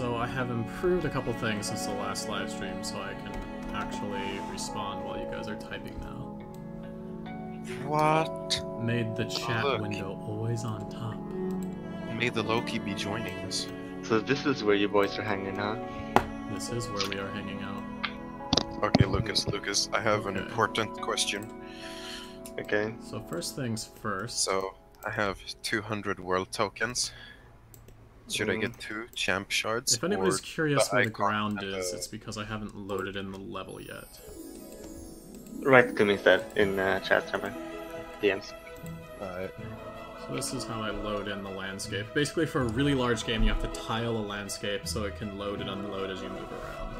So I have improved a couple things since the last live stream, so I can actually respond while you guys are typing now. What? Made the chat window always on top. Made the Loki be joining us. So this is where you boys are hanging out. This is where we are hanging out. Okay, Lucas, I have an important question. Okay. So first things first. So, I have 200 world tokens. Should I get 2 champ shards? If anybody's curious where the icon ground and is, it's because I haven't loaded in the level yet. Write it to me instead in chat server. DMs. Alright. So this is how I load in the landscape. Basically, for a really large game, you have to tile a landscape so it can load and unload as you move around.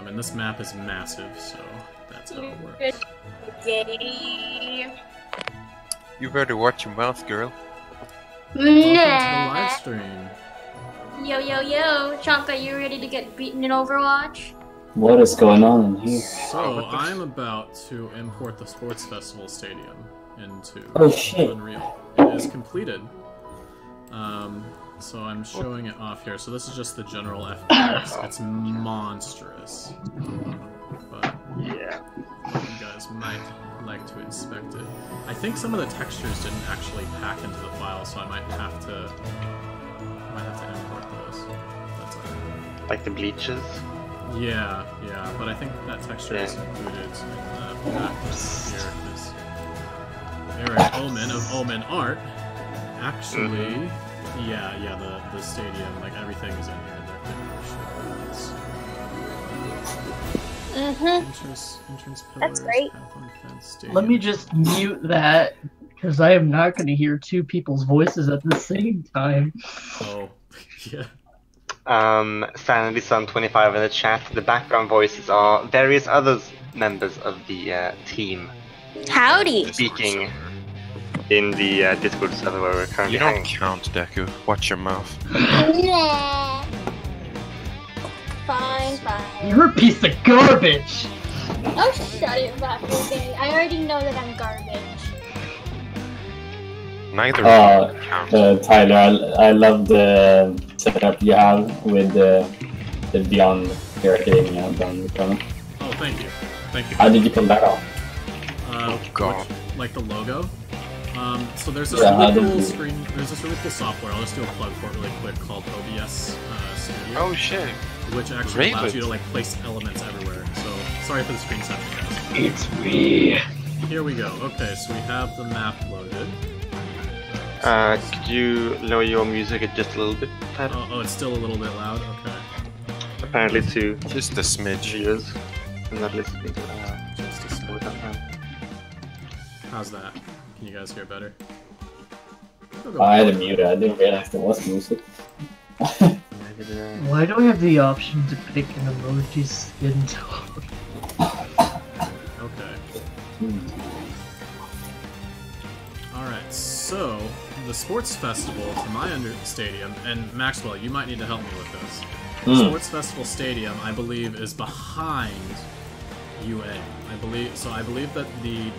And this map is massive, so that's how it works. You better watch your mouth, girl. Welcome to the live stream. Yo, yo, yo. Chonka, you ready to get beaten in Overwatch? What is going on in here? So, I'm about to import the Sports Festival Stadium into Unreal. It is completed. So I'm showing it off here. So this is just the general FPS. It's monstrous. But yeah, you guys might like to inspect it. I think some of the textures didn't actually pack into the file, so I might have to import those. That's okay. Like the bleachers? Yeah, but I think that texture is included in the package here, because Eric Omen of Omen Art actually, the stadium, like everything is in here. Entrance pillars, that's great. Fence, let me just mute that, because I am not going to hear two people's voices at the same time. Oh, yeah. Sanity Sun 25 in the chat. The background voices are various other members of the team. Howdy! Speaking in the Discord server where we're currently You don't count, Deku. Watch your mouth. Nah. Fine. You're a piece of garbage! Oh, shut it, Bakugan. I already know that I'm garbage. Neither count. Tyler, I love the setup you have with the Beyond Academia down the corner. Oh, thank you. How did you pull that off? Like the logo? So there's this really cool screen. There's this really cool software. I'll just do a plug for it really quick called OBS Studio. Oh shit! Which actually allows you to like place elements everywhere. So sorry for the screenshot, guys. It's me. Here we go. Okay, so we have the map loaded. Could you lower your music just a little bit, Tyler? Oh, it's still a little bit loud. Okay. Apparently to just a smidge. Viewers. I'm not listening to just a smidge. How's that? Can you guys hear better? I had it muted. I didn't realize there was music. Why do I have the option to pick an emoji skin tone? Okay. Alright, so the sports festival to my stadium, and Maxwell, you might need to help me with this. The Sports Festival Stadium, I believe, is behind UA. I believe that the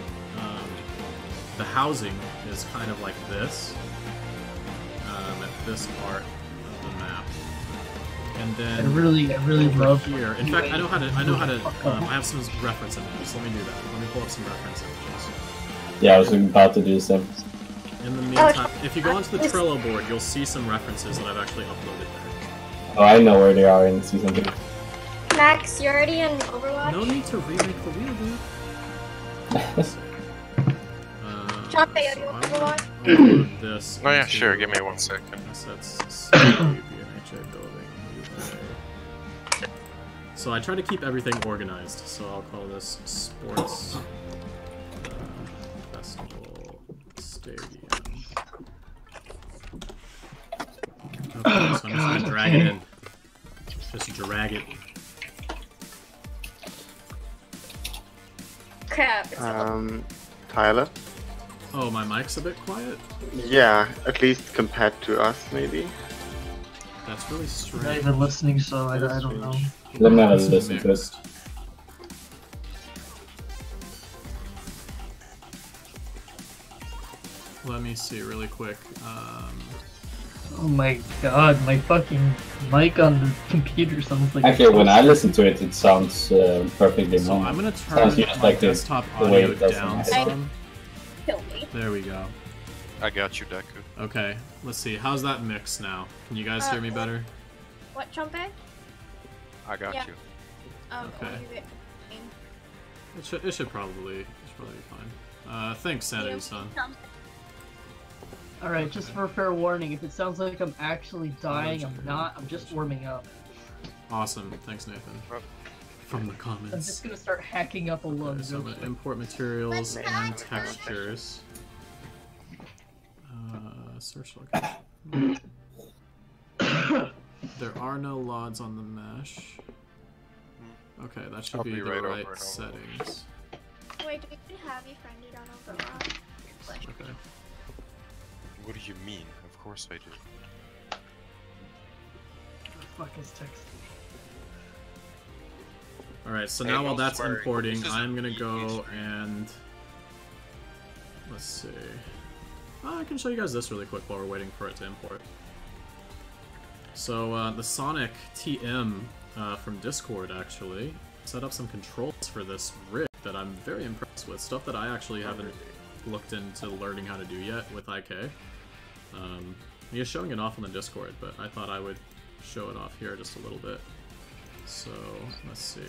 housing is kind of like this, at this part of the map, and then I really love here. In fact, I know how to. I have some reference images. Let me do that. Let me pull up some reference images. Yeah, I was about to do the same. In the meantime, if you go onto the Trello board, you'll see some references that I've actually uploaded there. Oh, I know where they are in season 2. Max, you're already in Overwatch? No need to remake the wheel, dude. Chonka, you're in Overwatch? This Oh yeah, sure. Give me 1 second. Assets, MHA building. So I try to keep everything organized. So I'll call this Sports Festival Stadium. Okay, so I'm just gonna drag it in. Just drag it. Crap. Tyler? Oh, my mic's a bit quiet? Yeah, at least compared to us, maybe. That's really strange. I'm not even listening, so I don't know. Let me have a listen to it. Let me see really quick. Oh my god, my fucking mic on the computer sounds like. Actually, when I listen to it, it sounds perfectly So normal. I'm gonna Sounds turn just my like desktop the way audio it does down in my head. some. Kill me. There we go. I got you, Deku. Okay, let's see. How's that mix now? Can you guys hear me better? What, Trumpet? I got Yeah. you. Okay. I'll give it- It should probably be fine. Thanks, Sanity-san. Alright, just for fair warning, if it sounds like I'm actually dying, I'm not. I'm just warming up. Awesome. Thanks, Nathan. From the I'm comments. just gonna start hacking up a Okay, lung. so I'm gonna import materials and textures. Search location. There are no LODs on the mesh. Okay, that should I'll be be the right right over it. settings. Wait, do we even have you friended on Overwatch? Okay. What do you mean? Of course I do. The fuck is text? Alright, so Hey, now while no that's swearing. importing, This is I'm gonna easy go swearing. and... Let's see... I can show you guys this really quick while we're waiting for it to import. So, the Sonic TM from Discord, actually, set up some controls for this rig that I'm very impressed with. Stuff that I actually haven't looked into learning how to do yet with IK. He is showing it off on the Discord, but I thought I would show it off here just a little bit. So, let's see.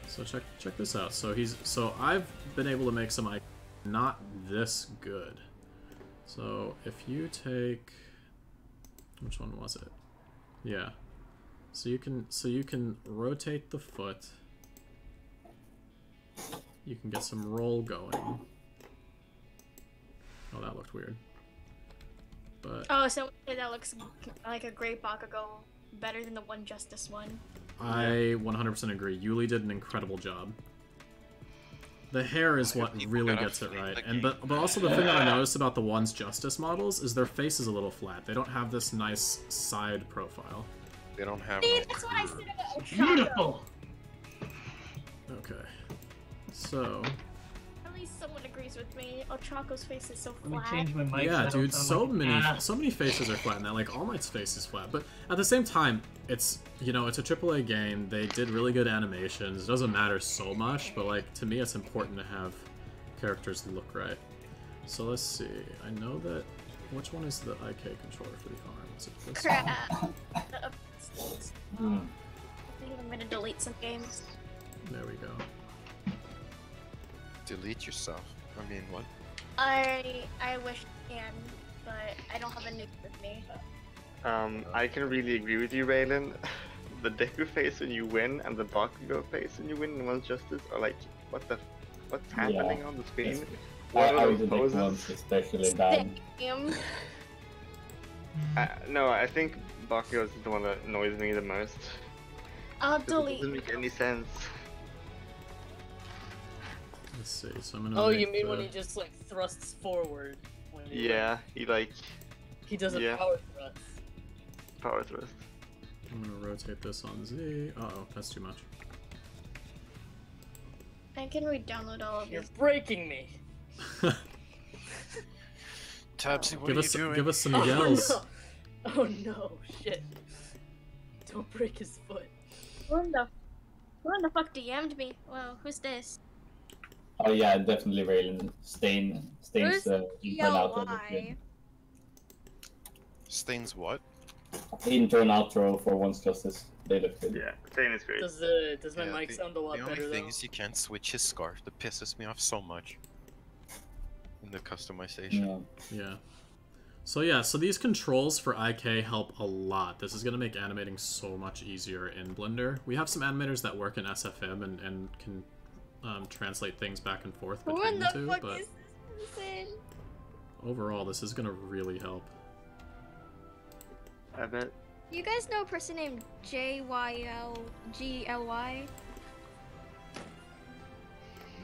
So check this out. So I've been able to make some IK not this good. So if you take, which one was it? Yeah. So you can rotate the foot. You can get some roll going. Oh, that looked weird. But Oh, so that looks like a great Bakugo, better than the One Justice one. I 100% agree. Yuli did an incredible job. The hair is what People really gotta gets it feel right. the And but also the thing that I noticed about the One's Justice models is their face is a little flat. They don't have this nice side profile. They don't have. See, no that's what I curve. said about Ochako. Beautiful! Okay. So At least someone agrees with me. Ochako's face is so Let me flat. change my mic. yeah, so I don't dude, sound so like an many ass. faces are flat in that. Like All Might's face is flat, but at the same time, it's it's a AAA game. They did really good animations. It doesn't matter so much, but like to me, it's important to have characters look right. So let's see. I know that which one is the IK controller for the farm? Is it this one? Crap. I think I'm gonna delete some games. There we go. Delete yourself. I mean, what? I wish I can, but I don't have a nuke with me. I can really agree with you, Raylan. The Deku face when you win and the Bakugo face when you win in One's Justice are like, what's happening on the screen? Yes. What I are was those the big poses? ones especially bad. Damn. No, I think Bakugo is the one that annoys me the most. I'll 'Cause it delete. doesn't make any sense. Let's see. So I'm gonna. Oh, make you mean the... when he just like thrusts forward? When he, Yeah, he like he does a yeah. power thrust. power thrust. I'm gonna rotate this on Z. Uh-oh, that's too much. I can re-download all of You're these. breaking me. Tabsy, what give are us you doing? give us some yells. Oh no! Oh no! Shit! Don't break his foot. Who in the fuck DM'd me? Well, who's this? Oh yeah, definitely Raylan. Stain's Where's intern outro look ELY? good. Stains what? Intern outro for One's Justice. They look good. Yeah, Stain is great. Does my Yeah, mic sound a lot The only better thing though? is you can't switch his scarf. That pisses me off so much. In the customization. Yeah. Yeah. So these controls for IK help a lot. This is going to make animating so much easier in Blender. We have some animators that work in SFM and can translate things back and forth Who between in the the two, fuck but is this person? overall this is going to really help. I bet. You guys know a person named JYLGLY?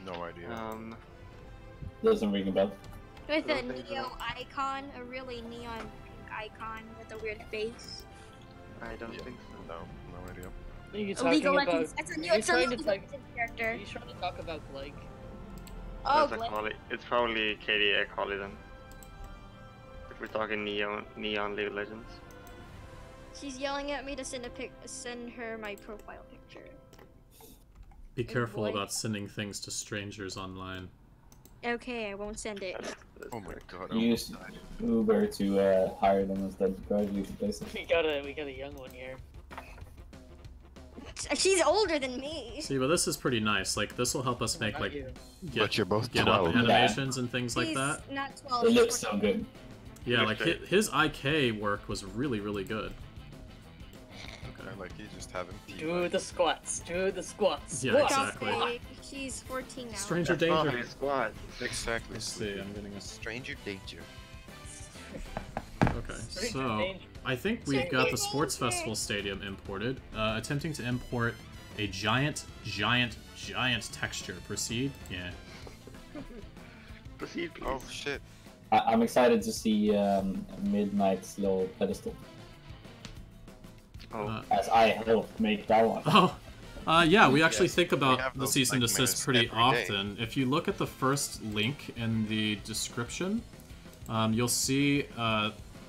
No idea. Doesn't ring a bell. With I a don't think so. neo icon, a really neon pink icon with a weird face. I don't Yeah. think so. No idea. Are you A talking League of about? Legends. It's a are you League trying to of talk? Legends Are character. you trying to talk about Blake? Oh, That's Blake. It's probably Katie Collie then. We're talking Neon League of Legends. She's yelling at me to send her my profile picture. Be careful boy. about sending things to strangers online. Okay, I won't send it. Oh my god. Use Uber to hire them instead to drive you to places. We got a young one here. She's older than me. See, but this is pretty nice. Like, this will help us make, Not like, you. But you're both get up 12. animations and things like She's that. not 12. It she's looks so 14. good. Yeah, like, his IK work was really, really good. I like you just having Do the squats. Do the squats. Yeah, Squats. exactly. Okay, she's 14 now. Stranger That's not danger. my squad. Exactly. Let's see, I'm getting a... Stranger danger. Okay, Stranger so... danger. I think we've got the Sports Festival Stadium imported. Attempting to import a giant texture. Proceed? Yeah. Proceed, please. Oh shit. I'm excited to see Midnight's little pedestal, Oh, as I helped make that one. Oh! Yeah, we actually Yes, think we about have the those cease and nightmares desist pretty every day. often. If you look at the first link in the description, you'll see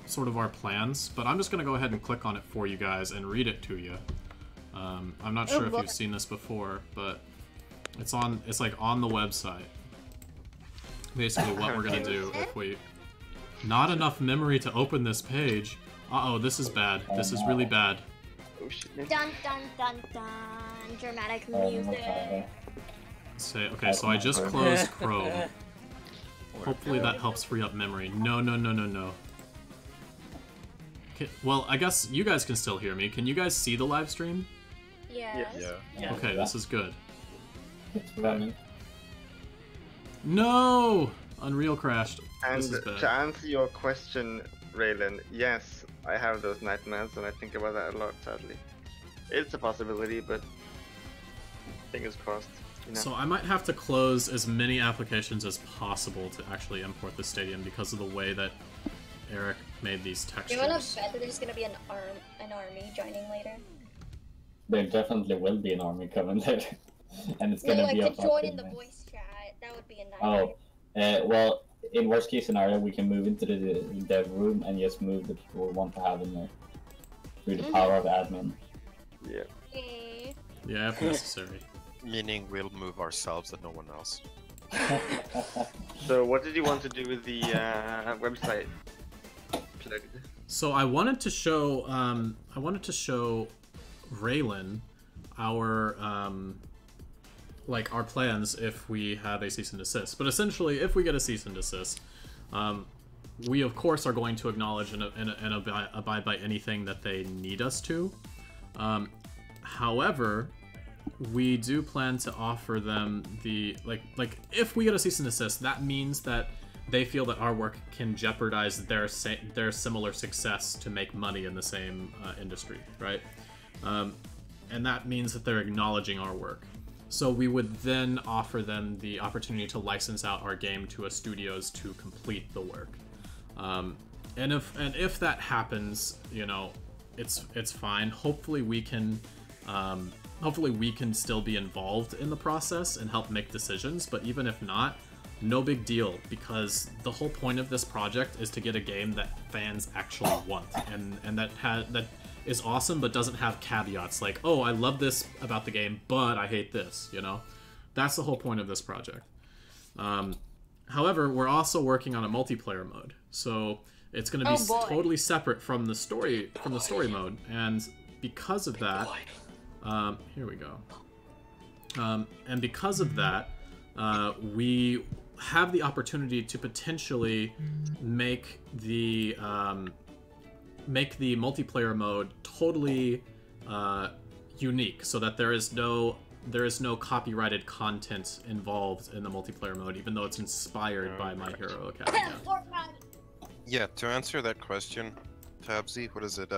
sort of our plans, but I'm just going to go ahead and click on it for you guys and read it to you. I'm not sure if you've seen this before, but it's like on the website. Basically what we're going to do if we... Not enough memory to open this page. Uh-oh, this is bad. This is really bad. oh shit. Dun dun dun dun. Dramatic music. Say, okay, so I just closed Chrome. Hopefully that helps free up memory. No. Okay, well, I guess you guys can still hear me. Can you guys see the live stream? Yes. Yeah. Yeah. Okay, this is good. It's running. No! Unreal crashed. And This is to bad. answer your question, Raylan, yes, I have those nightmares, and I think about that a lot, sadly. It's a possibility, but fingers crossed. You know? So I might have to close as many applications as possible to actually import the stadium because of the way that Eric made these You wanna textures. bet that there's gonna be an army joining later? There definitely will be an army coming there, and it's No, gonna like be a to join in fucking the mess. voice chat. That would be a nice. Oh, well, in worst case scenario, we can move into the dev room and just move the people we want to have in there through the power of admin. Yeah. Okay. Yeah, if necessary. Meaning we'll move ourselves and no one else. So, what did you want to do with the website? Plugged. So I wanted to show Raylan our like our plans if we have a cease and desist. But essentially, if we get a cease and desist, we of course are going to acknowledge and abide by anything that they need us to. However, we do plan to offer them the like if we get a cease and desist, that means that they feel that our work can jeopardize their similar success to make money in the same industry, right? And that means that they're acknowledging our work. So we would then offer them the opportunity to license out our game to a studios to complete the work. And if that happens, you know, it's fine. Hopefully we can still be involved in the process and help make decisions. But even if not, no big deal, because the whole point of this project is to get a game that fans actually want and that is awesome but doesn't have caveats like, oh, I love this about the game but I hate this, you know? That's the whole point of this project. However, we're also working on a multiplayer mode, so it's going to be totally separate from the story mode, and because of that, here we go. And because of that, we have the opportunity to potentially make the multiplayer mode totally unique, so that there is no copyrighted content involved in the multiplayer mode, even though it's inspired by My Hero Academia. Yeah, to answer that question, Tabsy, what is it?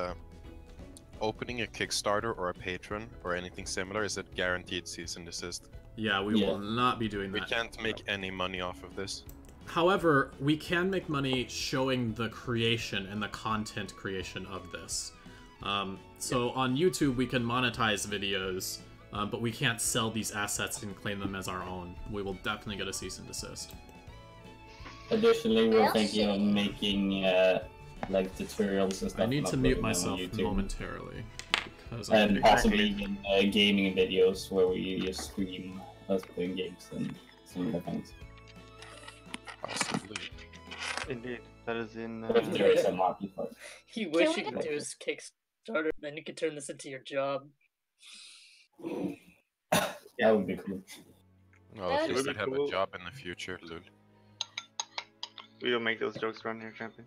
Opening a Kickstarter or a Patreon or anything similar, is it guaranteed cease and desist? Yeah, we will not be doing that. We can't make any money off of this. However, we can make money showing the creation and the content creation of this. So on YouTube, we can monetize videos, but we can't sell these assets and claim them as our own. We will definitely get a cease and desist. Additionally, we're Well, thinking of shit. making like tutorials and stuff. I need and to mute uploading them on myself YouTube. momentarily. Because And I'm possibly even gaming videos where we just stream us playing games and similar things. Possibly. Indeed, that is in. If there is a market for it. You wish we you could do his Kickstarter, then you could turn this into your job. That would be cool. Well, That at least would I'd be have cool. a job in the future, Lul. We don't make those jokes around here, champion.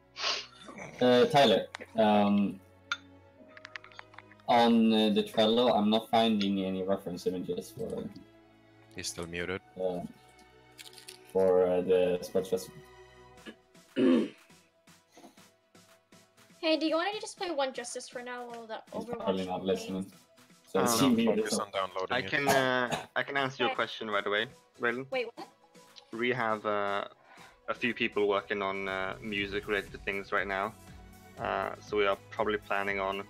Tyler, on the Trello, I'm not finding any reference images He's still muted. for the Sports Festival. Hey, do you want to just play One Justice for now while that He's Overwatch? probably not listening. So Oh, it's no, muted, Focus so- on downloading I it. can answer your question right away, Raylan. Wait, what? We have a few people working on music-related things right now, so we are probably planning on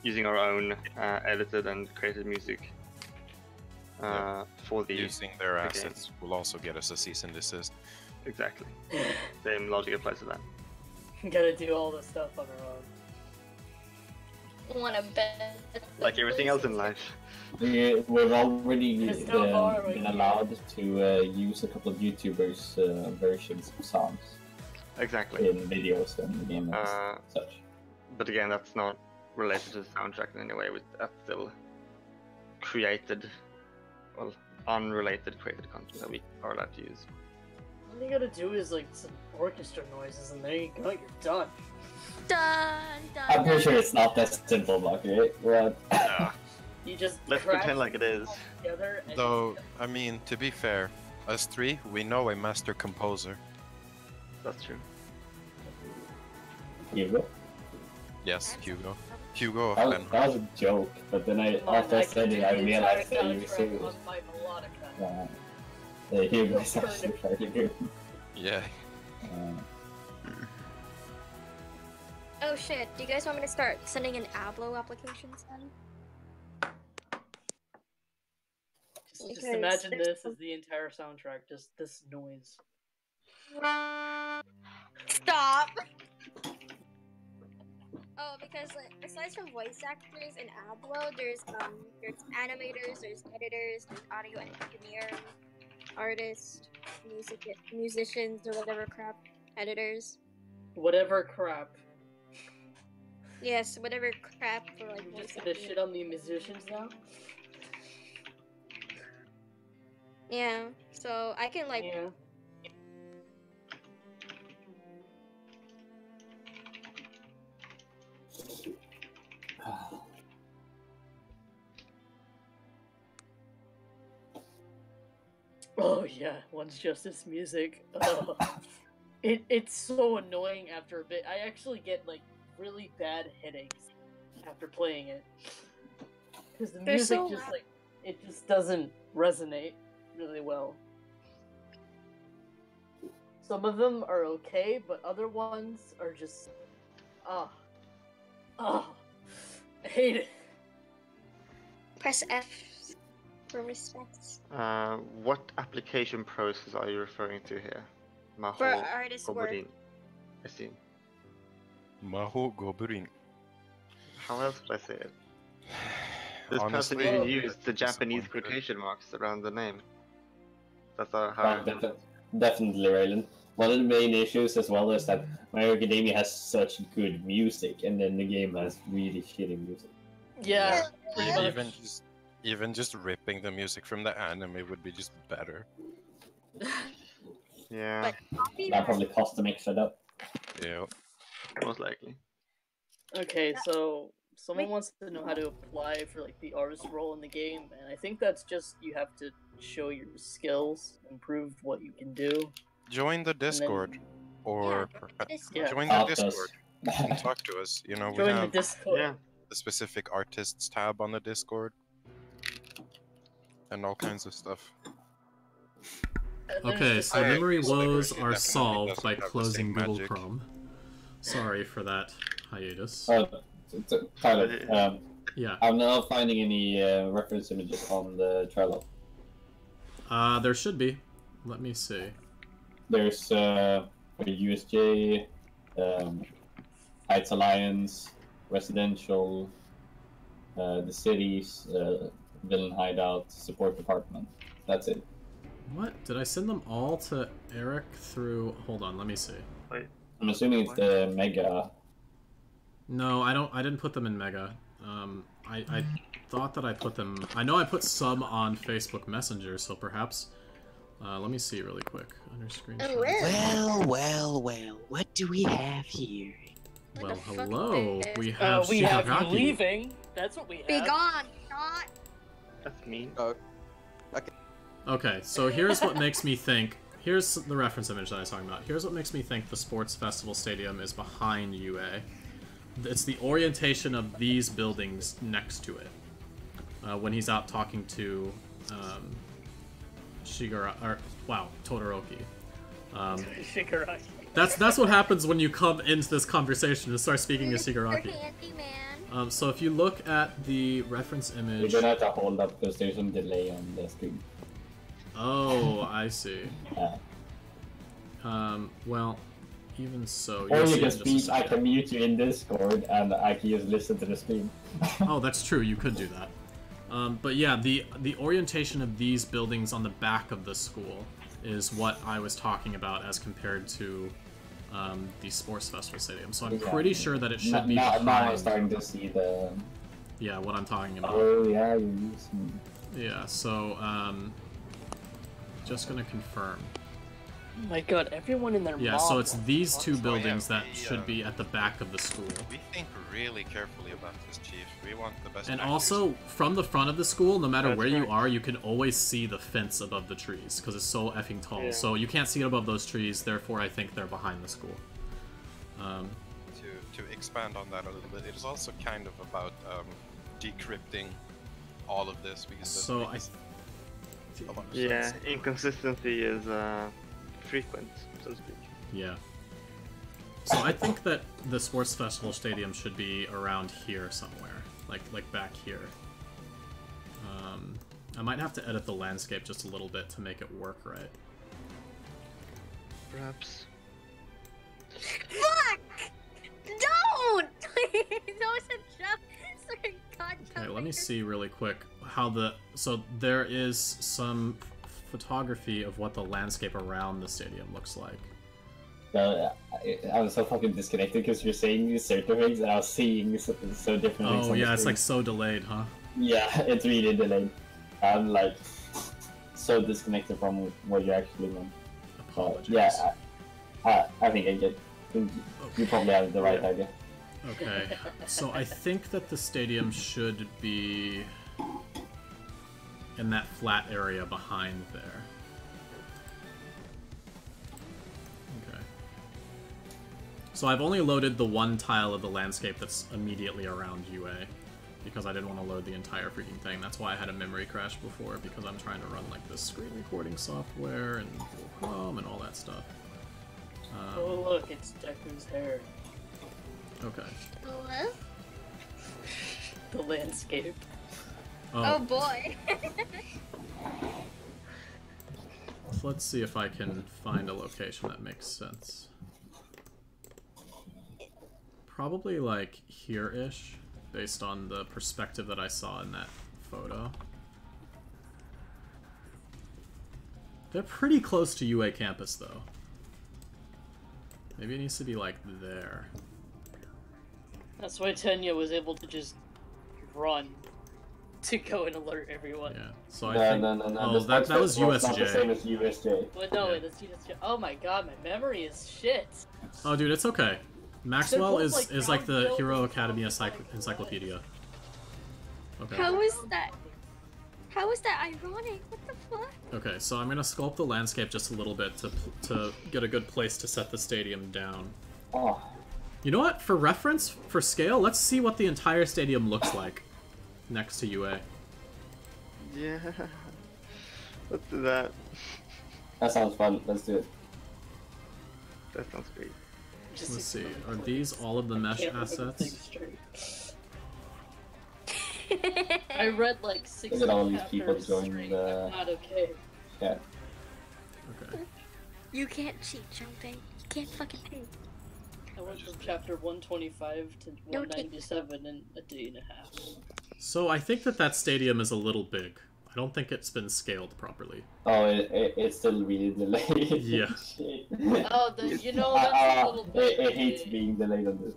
using our own edited and created music for the Using their the assets will also get us a cease and desist. exactly. Same logic applies to that. Gotta do all this stuff on our own. Want to bet? Like everything else in life. We've already There's no bar right been here. allowed to use a couple of YouTubers' versions of songs Exactly. in videos and games Uh, and such. But again, that's not related to the soundtrack in any way. That's still created, well, unrelated created content that we are allowed to use. All you gotta do is like some orchestra noises, and there you go, you're done. Dun, dun, I'm pretty dun. sure it's not that simple, Buck, right? Well, You just Let's crash pretend like it is. together and Though, I mean, to be fair, us three, we know a master composer. That's true. Hugo. Yes, Hugo. Hugo of That Ben. was a joke, but then Come on, after I can said do it, I the realized entire that you were soundtrack serious. on my melodica. Hugo is actually pretty good. Yeah. Oh shit! Do you guys want me to start sending in Ablo applications then? Just Because imagine there's this some- as the entire soundtrack, just this noise. Stop! Oh, because like, aside from voice actors in Ablo, there's animators, there's editors, there's audio engineer, artists, musicians, or whatever crap, editors. Whatever crap. Yes, whatever crap for like You voice just gonna acting. shit on the musicians now? Yeah, so I can like Yeah. Oh yeah, One's Justice music. Ugh. It's so annoying after a bit. I actually get like really bad headaches after playing it. Because the They're music so just loud. like it just doesn't resonate really well. Some of them are okay, but other ones are just I hate it. press F for respect. What application process are you referring to here? Maho For artist work. Koburin. I see. Maho Goburin. How else would I say it? This Honestly, person even Oh. used the Japanese disappointed. quotation marks around the name. That's how. Definitely, Raylan. One of the main issues as well is that My Hero Academia has such good music, and then the game has really shitty music. Yeah, pretty much. Even just ripping the music from the anime would be just better. Yeah, But copy That probably cost them extra though. Yeah. most likely. Okay, so someone Wait. wants to know how to apply for like the artist role in the game, and I think that's just you have to show your skills, improve what you can do. Join the Discord, or Discord. join Talk the to us. Discord and talk to us. You know, we Join the have Discord. Yeah, the specific artists tab on the Discord, and all kinds of stuff. And there's Okay, just, so I- memory Sliver woes definitely are doesn't solved by have the closing same Google magic. Chrome. Sorry for that hiatus. Tyler, Yeah, I'm not finding any reference images on the Trello. there should be. Let me see. there's for USJ, Heights Alliance, Residential, the cities, Villain Hideout, Support Department. That's it. What? Did I send them all to Eric through... Hold on, let me see. Wait. I'm assuming it's the Mega. No, I didn't put them in Mega. I thought that I put them... I know I put some on Facebook Messenger, so perhaps... let me see really quick. Under screenshot. Oh, Well, what do we have here? Well, What the fuck hello. is this? We have we have you Shigaraki. leaving. That's what we have. Be gone, not. That's me. Okay, so here's what makes me think... Here's the reference image that I was talking about. Here's what makes me think the Sports Festival Stadium is behind UA. It's the orientation of these buildings next to it. When he's out talking to Todoroki. Shigaraki. That's what happens when you come into this conversation and start speaking to Shigaraki. Handy man. So if you look at the reference You're image... gonna have to hold up because there's some delay on the screen. Oh, I see. Yeah. Well, even so... Or you'll you see can in just a speak, I second. can mute you in Discord, and I can just listen to the stream. Oh, that's true, you could do that. But yeah, the orientation of these buildings on the back of the school is what I was talking about as compared to the Sports Festival Stadium. So I'm pretty sure that it should be now I'm behind... starting to see the... Yeah, what I'm talking about. Oh, yeah, you're using... Yeah, so, just gonna confirm. Oh my god, everyone in their Yeah, mom so it's these two So, buildings yeah, that should be at the back of the school. We think really carefully about this, Chief. We want the best. And actors. also, from the front of the school, no matter That's where you right. are, you can always see the fence above the trees, because it's so effing tall. Yeah. So you can't see it above those trees, therefore I think they're behind the school. To expand on that a little bit, it is also kind of about decrypting all of this because this So makes a lot of Yeah, sense. inconsistency is frequent, so to speak. Yeah. So I think that the Sports Festival Stadium should be around here somewhere, like back here. I might have to edit the landscape just a little bit to make it work right. Perhaps. Fuck! Don't! Don't jump. Sorry, God, Okay, let me see really quick how the... So there is some photography of what the landscape around the stadium looks like. I was so fucking disconnected because you're saying these certain things and I was seeing so different things Oh on yeah, the it's screen. like so delayed, huh? Yeah, it's really delayed. I'm like so disconnected from what you actually meant. Apologies. Yeah, I think I get. You probably have the right idea. Okay, so I think that the stadium should be in that flat area behind there. Okay. So I've only loaded the one tile of the landscape that's immediately around UA, because I didn't want to load the entire freaking thing. That's why I had a memory crash before, because I'm trying to run like this screen recording software and Google Chrome and all that stuff. Oh look, it's Deku's hair. Okay. What? The landscape. Oh boy. So let's see if I can find a location that makes sense. Probably like here-ish, based on the perspective that I saw in that photo. They're pretty close to UA campus though. Maybe it needs to be like there. That's why Tenya was able to just run to go and alert everyone. Yeah. So I No, think... no, no, no. Oh, the that Sports was Festival is not the same USJ. as USJ. But no, Yeah. that's just, oh my god, my memory is shit. Oh dude, it's okay. Maxwell They're both, is like, like the downhill Hero and Academy stuff. encyclopedia. Okay. How is that? How is that ironic? What the fuck? Okay, so I'm gonna sculpt the landscape just a little bit to get a good place to set the stadium down. Oh, You know what? For reference, for scale, let's see what the entire stadium looks like next to UA. Yeah. Let's do that. that sounds fun. Let's do it. That sounds great. Just Let's see. Are these all of the mesh can't remember assets? things straight. I read like 6 Look at all these people chapters joining straight. the- I'm not okay. Yeah. Okay. You can't cheat, Junpei. You can't fucking cheat. I went from chapter 125 to 197 in a day and a half. So I think that stadium is a little big. I don't think it's been scaled properly. Oh, it's still really delayed. Yeah. Oh, you know, that's a little bit... It hates being delayed on this.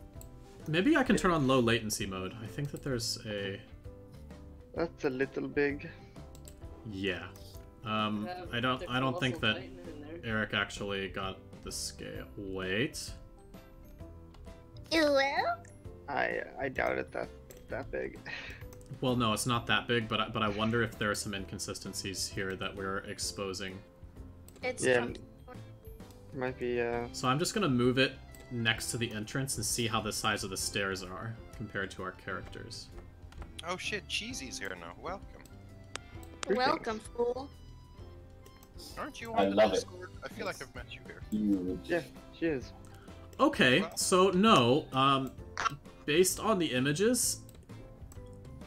Maybe I can turn on low latency mode. I think that there's a... That's a little big. Yeah. I don't think that Eric actually got the scale. Wait. You will? I doubt it that big. Well, no, it's not that big, but I wonder if there are some inconsistencies here that we're exposing. It's might be. So I'm just gonna move it next to the entrance and see how the size of the stairs are compared to our characters. Oh shit, Cheesy's here now. Welcome. Welcome, fool. Aren't you I on the love it. Discord? I feel like I've met you here. Huge. Yeah, she is. Okay, so no, based on the images,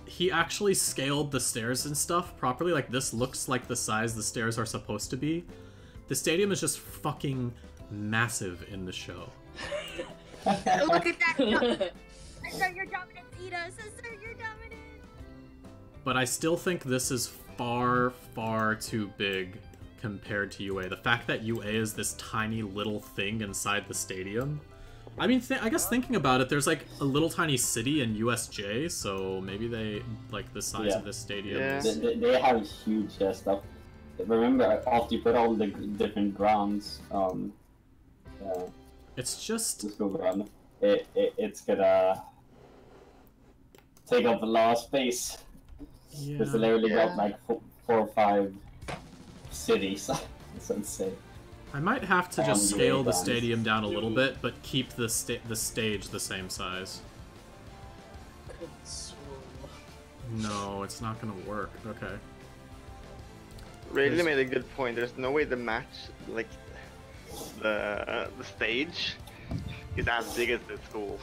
he actually scaled the stairs and stuff properly. Like, this looks like the size the stairs are supposed to be. The stadium is just fucking massive in the show. Look at that. Assert your dominance, Edis. Assert your dominance. But I still think this is far, far too big compared to UA. The fact that UA is this tiny little thing inside the stadium. I mean, I guess thinking about it, there's like a little tiny city in USJ, so maybe they, like, the size of this stadium is... They have huge stuff. Remember, after you put all the different grounds, it's just go around. It's gonna take up a lot of space. Yeah. Because they literally got like 4 or 5 cities. It's insane. I might have to just scale the stadium down a little bit, but keep the stage the same size. No, it's not gonna work. Okay. Really made a good point. There's no way to match like the stage is as big as the school.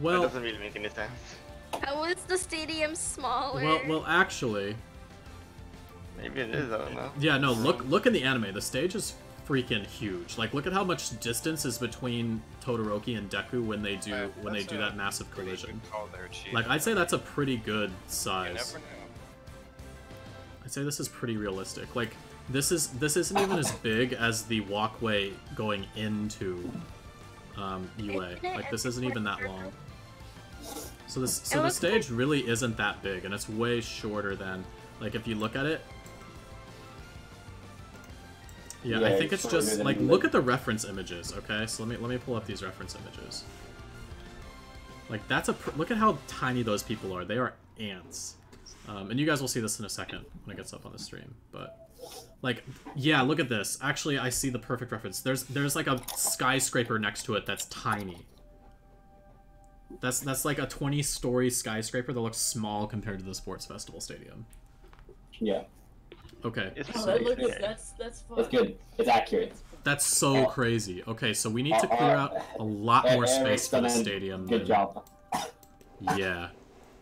Well, that doesn't really make any sense. How is the stadium smaller? Well, actually. Maybe it is. I don't know. Yeah, no. Look in the anime. The stage is freaking huge. Like, look at how much distance is between Todoroki and Deku when they do that massive collision. Like, I'd say that's a pretty good size. I'd say this is pretty realistic. Like, this isn't even as big as the walkway going into UA. Like, this isn't even that long. So the stage really isn't that big, and it's way shorter than, like, if you look at it. Yeah, I think it's just like, look at the reference images. Okay, so let me pull up these reference images. Like, that's look at how tiny those people are. They are ants. And you guys will see this in a second when it gets up on the stream. But, like, yeah, look at this. Actually, I see the perfect reference. There's like a skyscraper next to it that's tiny. That's like a 20-story skyscraper that looks small compared to the sports festival stadium. Yeah. Okay. That's fun. It's good. It's accurate. That's so crazy. Okay, so we need to clear out a lot more space for the stadium. Good job. Yeah.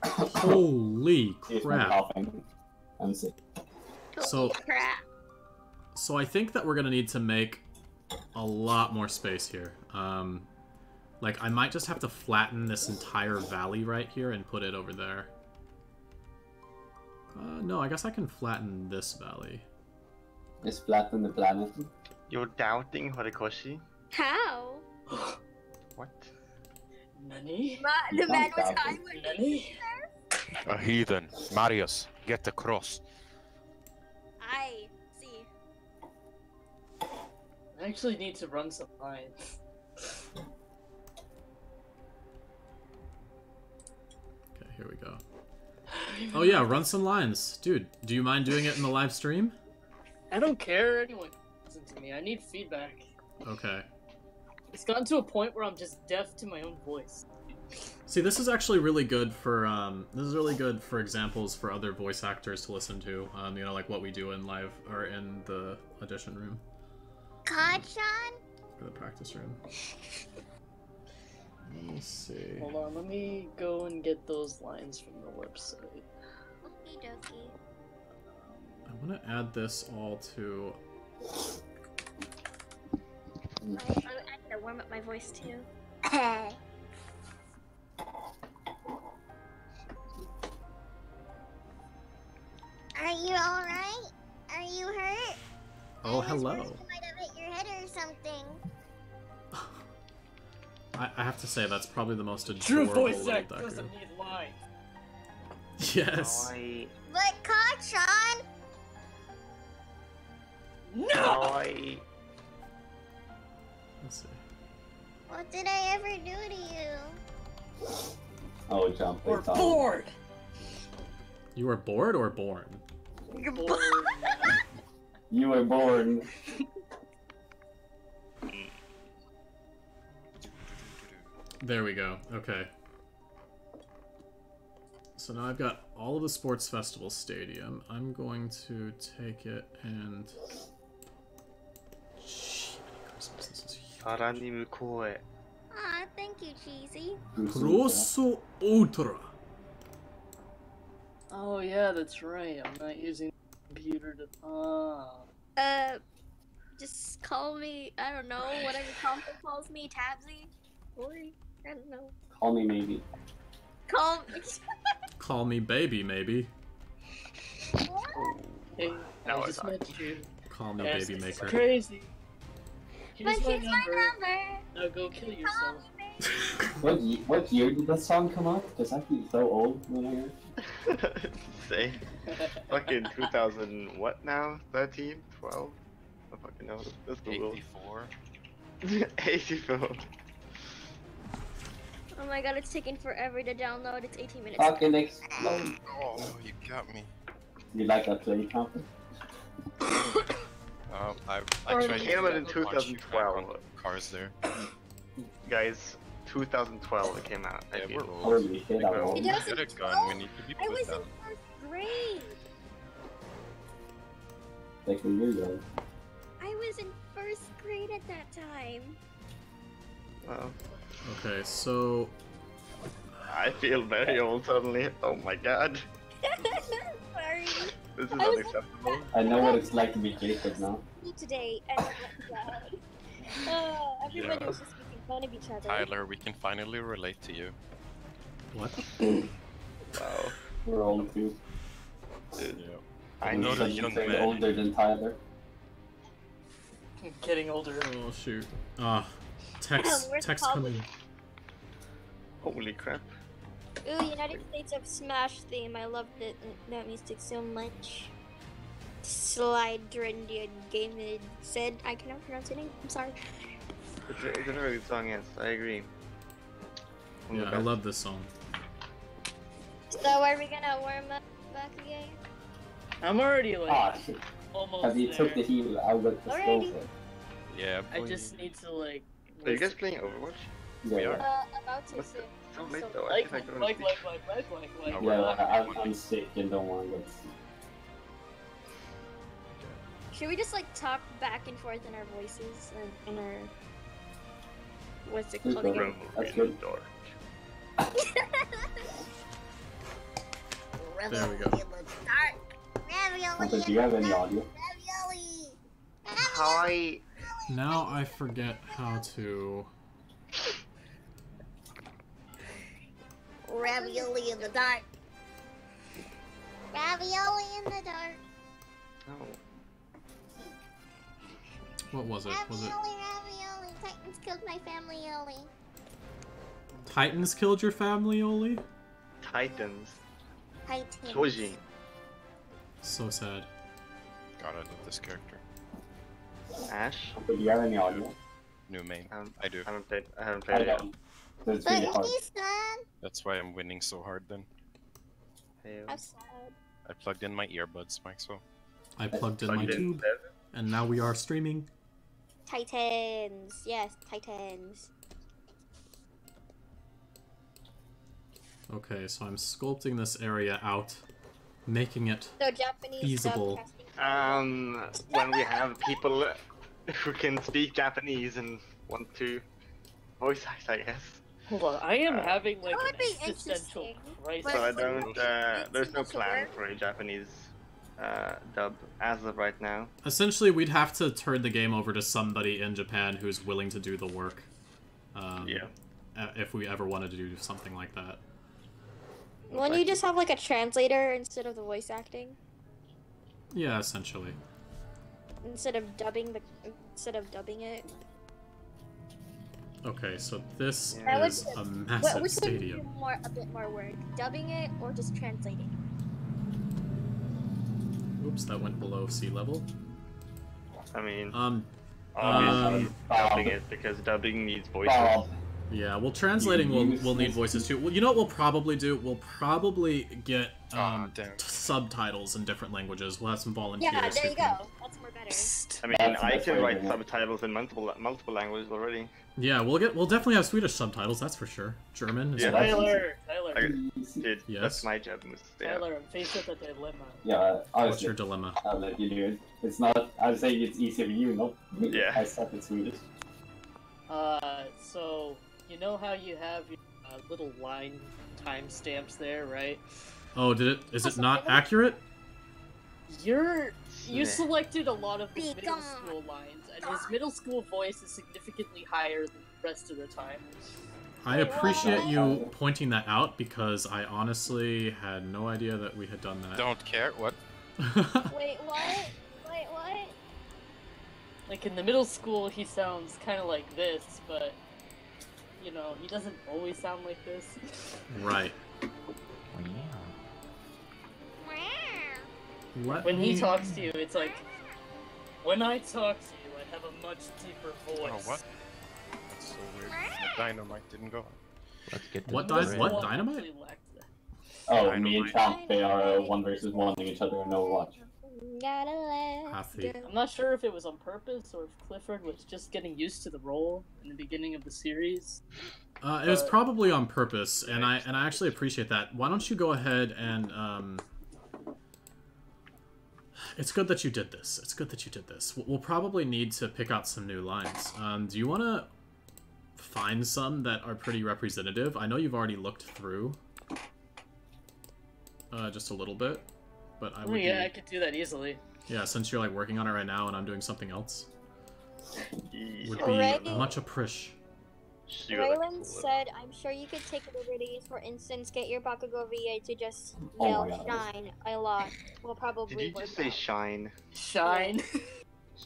Holy crap. So I think that we're gonna need to make a lot more space here. Like, I might just have to flatten this entire valley right here and put it over there. No, I guess I can flatten this valley. Just flatten the planet. You're doubting Horikoshi? How? What? Nani? The man was high when Nani? A heathen. Marius, get across. I see. I actually need to run some lines. Okay, here we go. Oh yeah, run some lines. Dude, do you mind doing it in the live stream? I don't care. Anyone can listen to me. I need feedback. Okay. It's gotten to a point where I'm just deaf to my own voice. See, this is actually really good for, examples for other voice actors to listen to, you know, like what we do in live, or in the audition room. Kanchan? Or the practice room. Let me see. Hold on, let me go and get those lines from the website. Okie dokie. I want to add this all to I gotta warm up my voice too. Are you alright? Are you hurt? Oh, I was hello. worried you might have hit your head or something. I have to say, that's probably the most True adorable voice little act ducker. doesn't need lines. Yes. But Kachan! No! Let's see. What did I ever do to you? Oh, jump. We're it's on. bored! You were bored or born? You're Bored. You were born. There we go. Okay. So now I've got all of the sports festival stadium. I'm going to take it and... Gee, Christmas, this is huge. さらに向こうへ。 Aw, thank you, Cheesy. Grosso Ultra. Oh yeah, that's right. I'm not using the computer to. Just call me, I don't know, whatever Compton calls me, Tabsy. Or, I don't know. Call me maybe. Call me. Call me baby, maybe. Hey, Now I I just got met you. Call me Yes, baby it's maker. crazy. But Here's my here's my number. number. Now go kill Call yourself. me, baby. What year did that song come out? Because I feel so old when I hear it. Say. Fucking 2000, what now? 13? 12? I fucking know. Let's Google. 84. 84. Oh my god, it's taking forever to download. It's 18 minutes. Fucking explode. Oh, you got me. You like that play, Compton? I Or tried it came out in watch 2012. cars there. Guys, 2012 it came out. Yeah, I we're feel. old. Holy shit, I'm It old. does- Get a gun. We need to be I put was in down. first grade. Like a year ago. I was in first grade at that time. Well, Okay, so... I feel very old suddenly. Oh my god. Sorry. This is I was unacceptable. I know what it's like to be Jacob now. Today, and everybody Yeah. was just making fun of each other. Tyler, we can finally relate to you. What? Wow. We're old too. Dude, Yeah. I know know that that young You're man. older than Tyler. Getting older. Oh, shoot. Ah. Text. Where's Text Paul? coming. Holy crap. Ooh, United States of Smash theme. I loved it. That music so much. Slide Trendy game it said. I cannot pronounce it. I'm sorry. It's a very good song, yes. I agree. One of Yeah, the I best. love this song. So are we gonna warm up back again? I'm already like Ah, shit. almost Have you there. took the heal out of the Alrighty. stove? Yeah, I boy. just need to like. Are you guys playing Overwatch? Yeah, We are. About to What's say. So late though. I Like, think I can like, only like, speak. like. Oh, yeah, I'm sick and don't want to go to sleep. Should we just like talk back and forth in our voices and in our what's it Just called go. again? That's in the good. dark. There we go. Compton, do you have any audio? Ravioli. Hi. Now I forget how to... Ravioli in the dark. Ravioli in the dark. Oh. What was it? Was it Ravioli. Titans killed my family, Oli. Titans killed your family, Oli? Titans. Titans. Choji. So sad. God, I love this character. Ash. Compton, do you have any audio? New main. Um, I do. I haven't played I it yet. don't. So it's really hard. That's why I'm winning so hard then. Hey, I'm sad. I plugged in my earbuds, Maxwell. I plugged in my plugged in tube, there. and now we are streaming. Titans. Yes, Titans. Okay, so I'm sculpting this area out, making it So Japanese feasible. When we have people who can speak Japanese and want to voice act, I guess. Hold on, I am having like That would an be existential interesting, crisis. So I But- don't. There's no It's plan work. for a Japanese dub as of right now. Essentially, we'd have to turn the game over to somebody in Japan who's willing to do the work. Yeah. If we ever wanted to do something like that. Wouldn't you just have like a translator instead of the voice acting? Yeah, essentially. Instead of dubbing it. Okay, so this That is would- a massive Which would stadium. be a bit more work? Dubbing it or just translating? Oops, that went below sea level. I mean, Um, obviously dubbing it because dubbing needs voices. yeah, well, translating will need voices too. Well, you know what we'll probably do? We'll probably get subtitles in different languages. We'll have some volunteers. Yeah, there who you can- go. That's more better. I mean, That's the I best can way write to do it. subtitles in multiple languages already. Yeah, we'll definitely have Swedish subtitles. That's for sure. German. Yeah. Tyler, Dude, Yes? that's my job. Yeah. Tyler, I'm faced with a dilemma. Yeah, What's honestly, your dilemma? I'll let you do it. It's not. I'm saying it's easy for you, not me. Yeah. I suck at Swedish. So you know how you have your little line timestamps there, right? Oh, is it not accurate? You Yeah. selected a lot of his middle Become- school lines, and his middle school voice is significantly higher than the rest of the time. I appreciate you pointing that out because I honestly had no idea that we had done that. Don't care. What? Wait, what? Wait, what? Like in the middle school, he sounds kind of like this, but you know, he doesn't always sound like this. Right. Let When he me- talks to you, it's like, when I talk to you, I have a much deeper voice. Oh, what? That's so weird. The dynamite didn't go. Let's get What Middle dy- what, school dynamite? actually lacked that. Oh, me and Trump, they are 1 versus 1 each other in Overwatch. Gotta let Happy. go. I'm not sure if it was on purpose or if Clifford was just getting used to the role in the beginning of the series. It was probably on purpose, and I actually appreciate that. Why don't you go ahead and It's good that you did this. It's good that you did this. We'll probably need to pick out some new lines. Do you want to find some that are pretty representative? I know you've already looked through just a little bit, but I Oh would yeah, be- I could do that easily. yeah, since you're like working on it right now and I'm doing something else, would be Alright. much appreciated. Raylan said, I'm sure you could take liberties. For instance, get your Bakugo VA to just Oh yell my God. shine a lot. Will probably Did you work just say out. shine? Shine.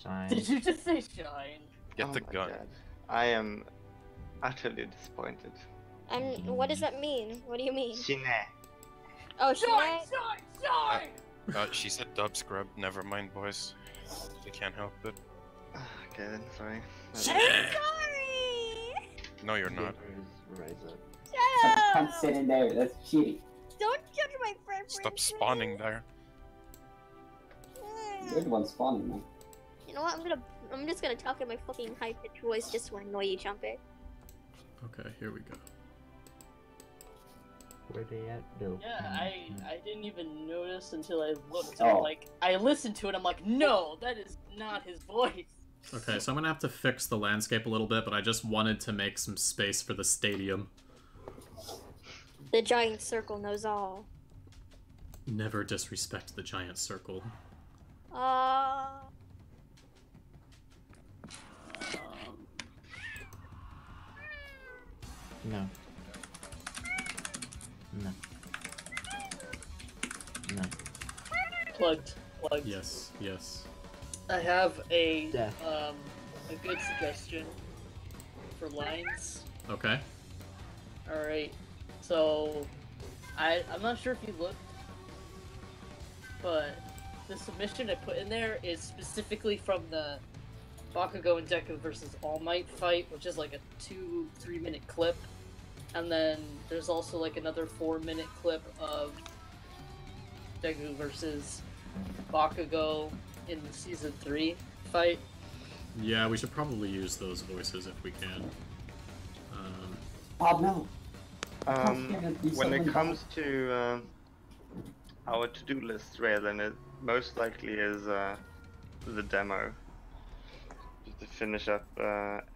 Shine. Did you just say shine? Get Oh the my gun. God. I am utterly disappointed. What does that mean? What do you mean? Shine. Oh, Shine! shine! Shine! Shine! She said dub scrub. Never mind, boys. They can't help it. Okay then, sorry. Sorry! No, you're not. Rise up. Shut Come up! sit in there, that's cheating. Don't judge my preferences. Stop spawning there. You're the one spawning, man. You know what? I'm just gonna talk in my fucking high pitched voice just to annoy you, Jumper. Okay, here we go. Where they at? No. Yeah, I didn't even notice until I looked. Oh. And, like, I listened to it, I'm like, no, that is not his voice. Okay, so I'm gonna have to fix the landscape a little bit, but I just wanted to make some space for the stadium. The giant circle knows all. Never disrespect the giant circle. No. No. No. Plugged. Yes, yes. I have a Death. a good suggestion for lines. Okay. Alright. So I'm not sure if you looked, but the submission I put in there is specifically from the Bakugo and Deku versus All Might fight, which is like a 2-3 minute clip. And then there's also like another 4-minute clip of Deku versus Bakugo in the season 3 fight. Yeah, we should probably use those voices if we can. Oh no! When it comes to our to-do list, Raylan, it most likely is the demo. Just to finish up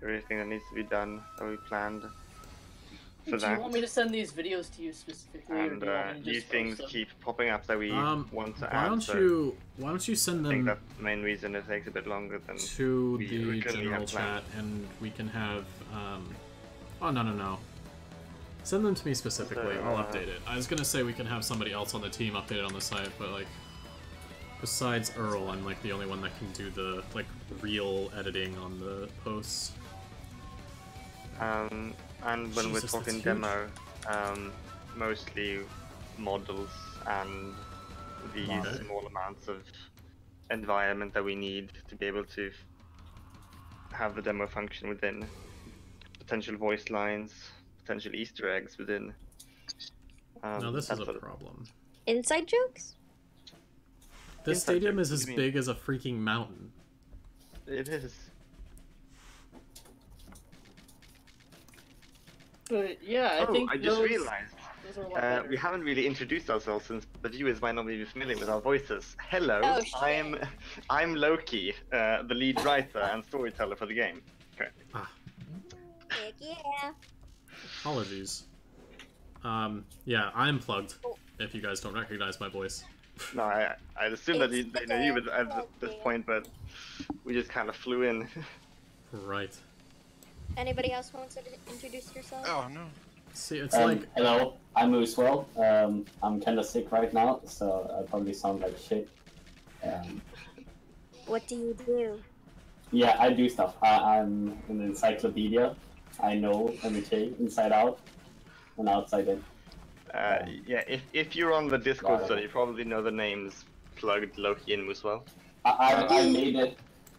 everything that needs to be done that we planned. for Do you that. want me to send these videos to you specifically, or And do you want me to new just things post them? keep popping up that we want to Why add. don't so you send I think them that's the main reason it takes a bit longer than to we the originally general had planned. chat, and we can have. Oh no. Send them to me specifically. So, I'll update it. I was gonna say we can have somebody else on the team update it on the site, but like, besides Earl, I'm like the only one that can do the like real editing on the posts. And when Jesus, we're that's talking huge. demo, mostly models and the Okay. small amounts of environment that we need to be able to have the demo function within, potential voice lines, potential Easter eggs within. Now this that is a sort of- problem. Inside jokes? This Inside stadium jokes, is what as do you mean? big as a freaking mountain. It is. But yeah, I think I just those, realized those are a lot better. we haven't really introduced ourselves since the viewers might not be familiar with our voices. Hello, Oh, shit. I'm Loki, the lead writer and storyteller for the game. Currently. Heck yeah. Apologies. Yeah, I'm plugged. If you guys don't recognize my voice. No, I assume that It's they know you okay. at this point, but we just kind of flew in. Right. Anybody else wants to introduce yourself? Oh no. See, it's like Hello, I'm Uswell. I'm kind of sick right now, so I probably sound like shit. What do you do? Yeah, I do stuff. I'm an encyclopedia. I know MHA inside out and outside in. Yeah, if you're on the Discord server, you probably know the names Plugged, Loki, and Muswell. I made it.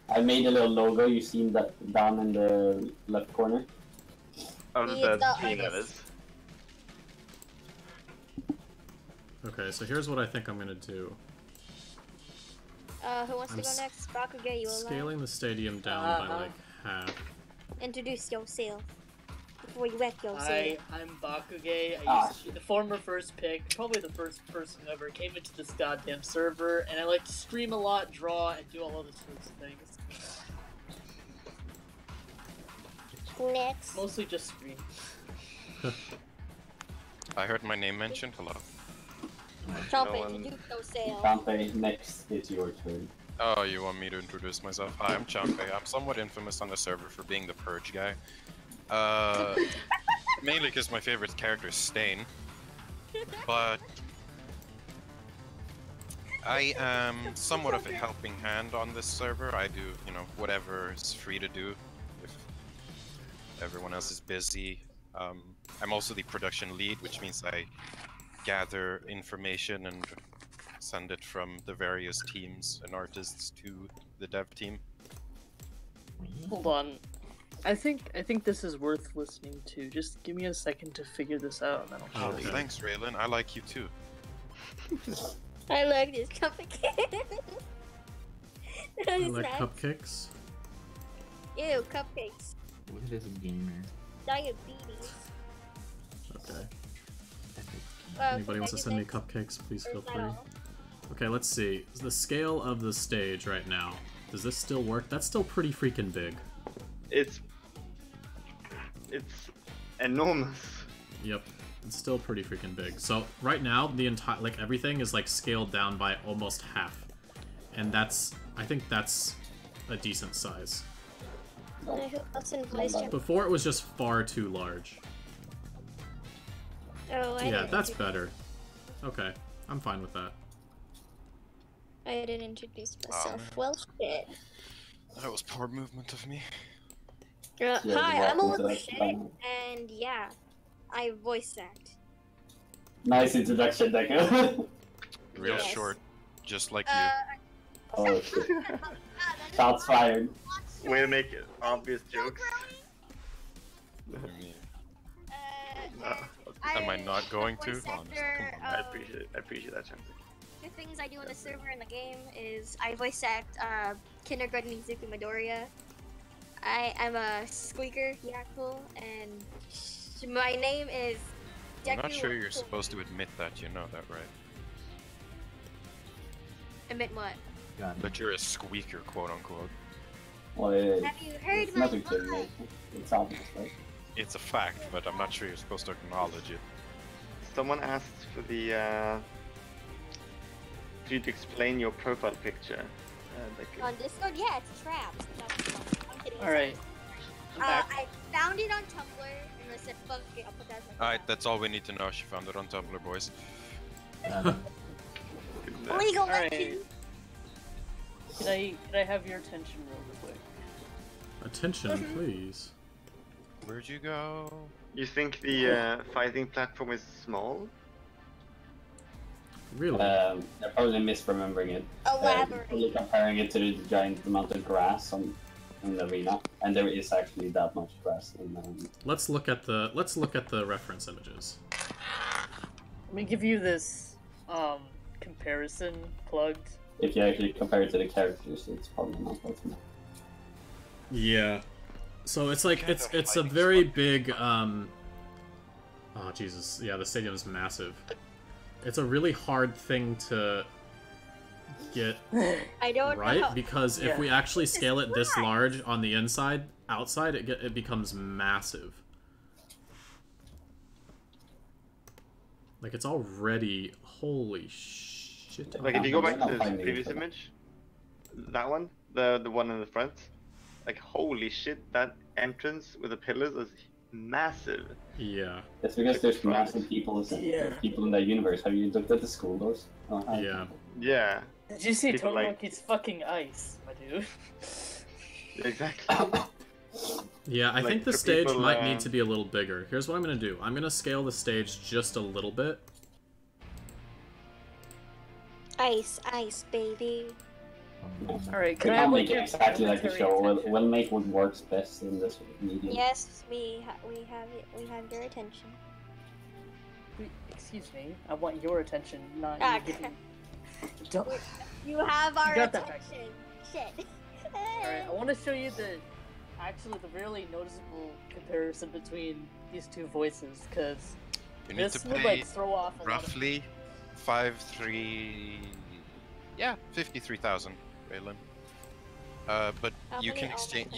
I made a little logo. You seen that down in the left corner. Of He the is the screen, that artist. is. okay, so here's what I think I'm gonna do. Who wants I'm to go next? Bakuga, you alive? Scaling the stadium down by like half. Introduce yourself before you wreck yourself. Hi, I'm Bakuge. I Ah, used to be the former first pick, probably the first person who ever came into this goddamn server, and I like to stream a lot, draw, and do all other sorts of things. Next. Mostly just stream. I heard my name mentioned. Hello. Trump, No one- introduce yourself. Champe, next it's your turn. Oh, you want me to introduce myself? Hi, I'm Champe. I'm somewhat infamous on the server for being the Purge guy. Mainly because my favorite character is Stain. But I am somewhat of a helping hand on this server. I do, whatever is free to do if everyone else is busy. I'm also the production lead, which means I gather information and send it from the various teams and artists to the dev team. Hold on. I think this is worth listening to. Just give me a second to figure this out, and then I'll Oh, show you. thanks, Raylan. I like you too. I like this cupcake. I like cupcakes. Ew, cupcakes. What is a gamer? Diabetes. Okay. Oh, Anybody wants to send me cupcakes, please feel free. Okay, let's see. The scale of the stage right now. Does this still work? That's still pretty freaking big. It's enormous. Yep. It's still pretty freaking big. So right now, the entire everything is like scaled down by almost half, and I think that's a decent size. That's in voice chat. Before it was just far too large. Oh, I Yeah, didn't that's introduce- better. Okay, I'm fine with that. I didn't introduce myself. man. Well, shit. That was poor movement of me. Yeah, Hi, you're I'm a welcome to little that. shit, and yeah, I voice act. Nice introduction, Deku. Real Yes. short, just like Oh shit. Shots fired. Way to make it obvious jokes. you. No, Am I not going to? voice Honest, actor, come on. I appreciate that, Champ. The things I do on the server in the game is I voice act Kindergarten Izuku Midoriya. I'm a squeaker, Yakul, and my name is I'm not Deku sure you're Wakul. supposed to admit that, you know that, right? Admit what? Got it. That you're a squeaker, quote unquote. Well, Have you heard it's my nothing to voice? admit. It's obvious, right? it's a fact, but I'm not sure you're supposed to acknowledge it. Someone asked for the for you to explain your profile picture. On Discord, yeah, it's traps. I'm kidding. Alright. I found it on Tumblr and I said, fuck it, I'll put that as my Alright, that's all we need to know. She found it on Tumblr, boys. legal Alright. legend. Can I have your attention real quick? Attention, please. Where'd you go? You think the fighting platform is small? Really? They're probably misremembering it. Elaborate. Probably comparing it to the giant amount of grass in the arena, and there is actually that much grass in. Let's look at the reference images. Let me give you this comparison plugged. If you actually compare it to the characters, it's probably not worth it. Yeah. So it's like it's a very big oh Jesus, yeah, the stadium is massive. It's a really hard thing to get I don't right know. because if we actually scale it this large on the outside it becomes massive. Like it's already holy shit. Like if you go back to the previous image, that one, the one in the front, like holy shit, that entrance with the pillars is massive. Yeah. It's because there's massive people in that universe. Have you looked at the school doors? Yeah. Yeah. Did you see People Tomoki's fucking ice, my dude? Exactly. Yeah, I Like, think the for stage people, might need to be a little bigger. Here's what I'm gonna do. I'm gonna scale the stage just a little bit. Ice, baby. Alright, We can I have can't like make it your exactly like the momentary show. attention? We'll make what works best in this medium. Yes, we have your attention. Excuse me, I want your attention, not Ah, you giving... Don't... You have our You got that back. attention. Shit. Alright, I want to show you the really noticeable comparison between these two voices, because You need this to would pay like throw off a roughly 53,000, Raylan. But How you many can all exchange. my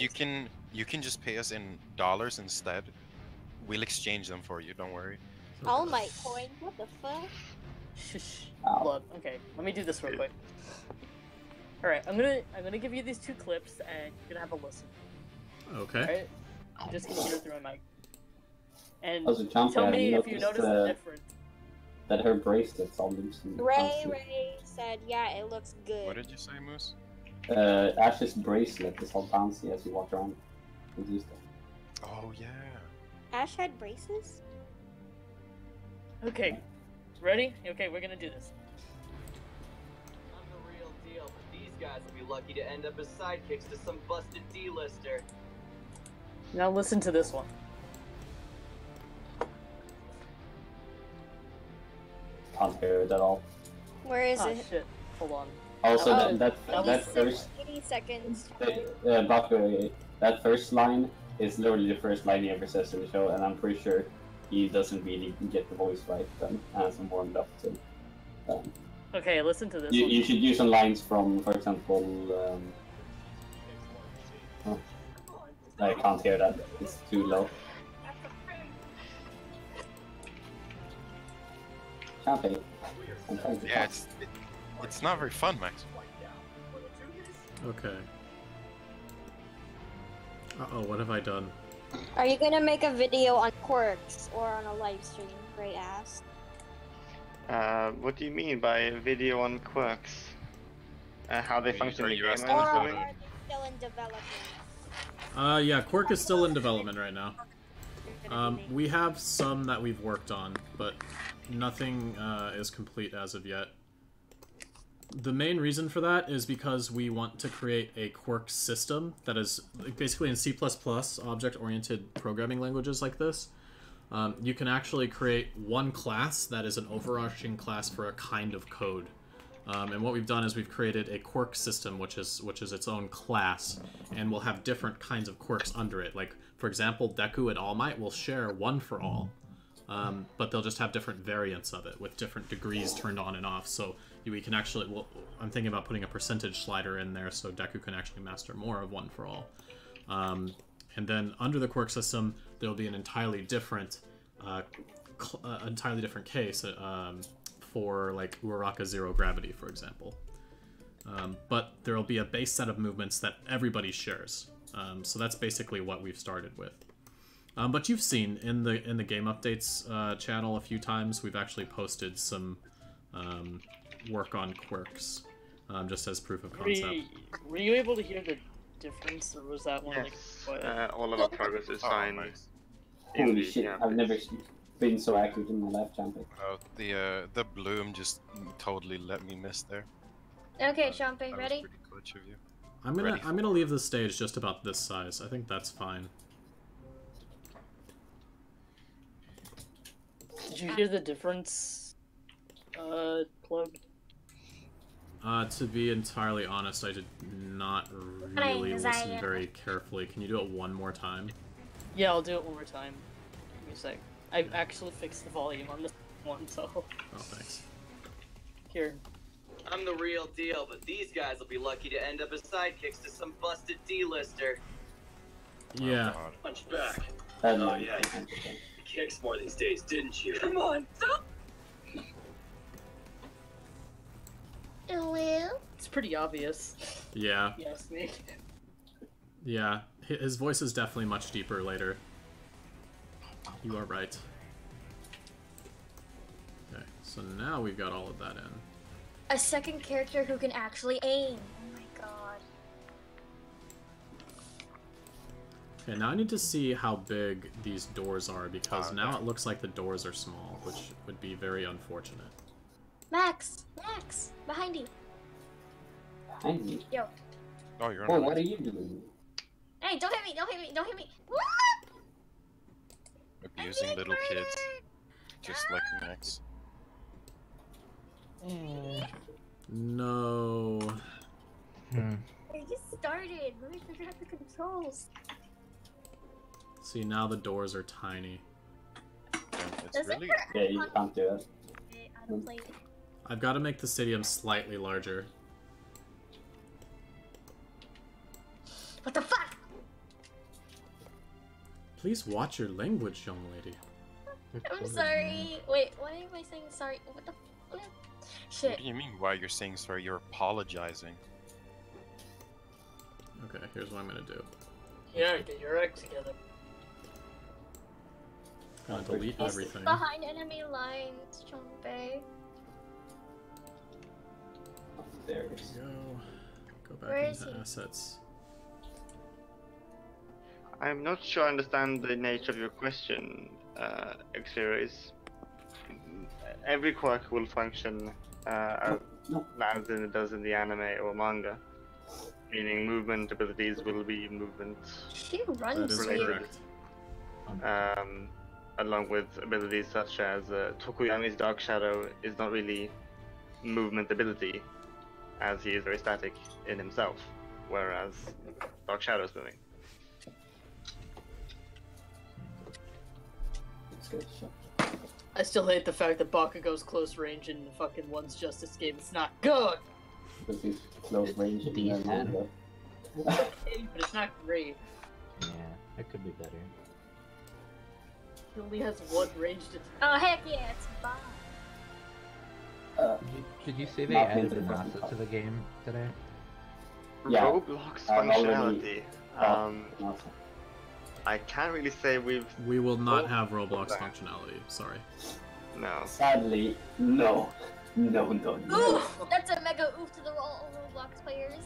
You can just pay us in dollars instead. We'll exchange them for you. Don't worry. All Might coin. What the fuck? Shh. Look, okay, let me do this real quick. Alright, I'm gonna give you these two clips and you're gonna have a listen. Okay. Alright? I'm just gonna hear it through my mic. And Also, Champion, tell me you if you noticed, notice the difference. That her bracelet's all loose. and fancy. Ray said, yeah, it looks good. What did you say, Moose? Ash's bracelet is all fancy as you walk around with you stuff. Oh yeah. Ash had braces? Okay. Ready? Okay, we're gonna do this. I'm the real deal, but these guys will be lucky to end up as sidekicks to some busted D-lister. Now listen to this one. Can't hear it at all. Where is Oh it? shit. Hold on. Also, Oh, that first 80 seconds. Baku, that first line is literally the first line he ever says in the show, and I'm pretty sure he doesn't really get the voice right and hasn't warmed up to. Okay, listen to this one. You should use some lines from, for example, I can't hear that. It's too low. Can't hear. I'm trying to Yeah, talk. it's not very fun, Max. Okay. Uh-oh, what have I done? Are you gonna make a video on quirks or on a live stream? Ray asked. What do you mean by a video on quirks? How they function in the game, asking Or I'm are assuming? they still in development? Yeah, Quirk is still in development right now. We have some that we've worked on, but nothing is complete as of yet. The main reason for that is because we want to create a Quirk system that is basically in C++, object-oriented programming languages like this. You can actually create one class that is an overarching class for a kind of code. And what we've done is we've created a quirk system, which is its own class, and we'll have different kinds of quirks under it. Like, for example, Deku and All Might will share one for all, but they'll just have different variants of it with different degrees turned on and off. So we can actually, well, I'm thinking about putting a percentage slider in there so Deku can actually master more of one for all. And then under the quirk system, there'll be an entirely different case for like Uraraka Zero Gravity, for example. But there'll be a base set of movements that everybody shares. So that's basically what we've started with. But you've seen in the game updates channel a few times, we've actually posted some work on quirks, just as proof of concept. Were you able to hear the difference, or was that one Yes, like all of our progress is fine. Nice. in Holy the shit, game I've updates. never been so accurate in my left jump. Oh, the bloom just totally let me miss there. Okay, That Champagne, was ready? pretty clutch of you. I'm gonna leave the stage just about this size. I think that's fine. Did you hear the difference, Plug? To be entirely honest, I did not really listen very carefully. Can you do it one more time? Yeah, I'll do it one more time. Give me a sec. I've actually fixed the volume on this one, so... Oh, thanks. Here. I'm the real deal, but these guys will be lucky to end up as sidekicks to some busted D-lister. Yeah. Oh, God. Punch back. Oh yeah, you kicks more these days, didn't you? Come on, stop! It's pretty obvious. Yeah. Yes, me. Yeah. His voice is definitely much deeper later. You are right. Okay, so now we've got all of that in. A second character who can actually aim. Oh my god. Okay, now I need to see how big these doors are, because now it looks like the doors are small, which would be very unfortunate. Max! Behind you. Behind me? Yo. Oh, you're Oh, on. what are you doing? Hey, don't hit me! Abusing little kids, just like Max. No. I just started. Let me figure out the controls. See, now the doors are tiny. It's Does really. it Yeah, you can't do it. I don't play it. I've got to make the stadium slightly larger. What the fuck? Please watch your language, young lady. I'm sorry. Wait, why am I saying sorry? What the fuck? Shit. What do you mean? Why you're saying sorry? You're apologizing. Okay, here's what I'm gonna do. Yeah, get your act together. I'm gonna delete This everything. is behind enemy lines, Chompe. There it is. Go Where back is into he? assets. I'm not sure I understand the nature of your question, Xeris. Every quirk will function as it does in the anime or manga, meaning movement abilities will be movement She runs That is weird. correct. along with abilities such as Tokuyami's Dark Shadow is not really movement ability, as he is very static in himself, whereas Dark Shadow is moving. It's good shot. I still hate the fact that Bakugo's close range in the fucking One's Justice game. It's not good! Because he's close range in the Decent. manga. Okay, but it's not great. Yeah, it could be better. He only has one ranged attack. Oh heck yeah, it's bomb. Did you see they Not added into an the asset to the game today? Yeah, Roblox I've already- functionality. Awesome. I can't really say we've We will not Oh, have Roblox okay. functionality. Sorry. no. Sadly, no. No. Oof! That's a mega oof to the Roblox players.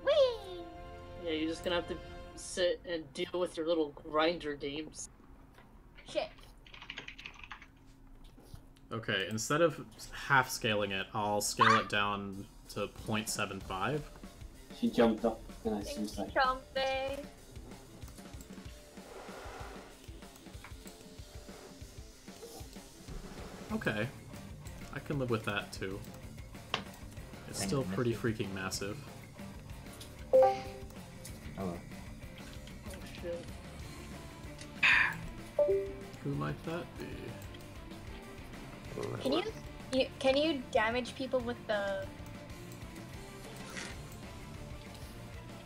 Whee! Yeah, you're just gonna have to sit and deal with your little grinder games. Shit. Okay, instead of half scaling it, I'll scale it down to 0.75. She jumped up and I Thank was you, like, Chompe. Okay. I can live with that too. It's Dang, still I missed pretty it. freaking massive. Oh well. Oh shit. Who might that be? Can you damage people with the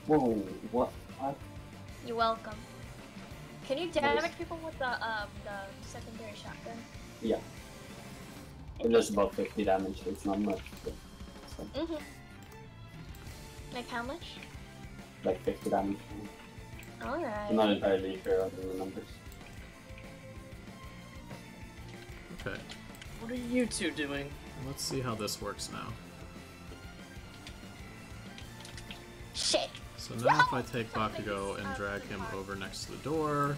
Whoa, what? You're welcome. Can you damage people with the secondary shotgun? Yeah. It does about 50 damage, it's not much. But Mm-hmm. Like how much? like 50 damage. Alright. I'm not entirely sure of the numbers. Okay. What are you two doing? Let's see how this works now. Shit. So now if I take Bakugo and drag him over next to the door...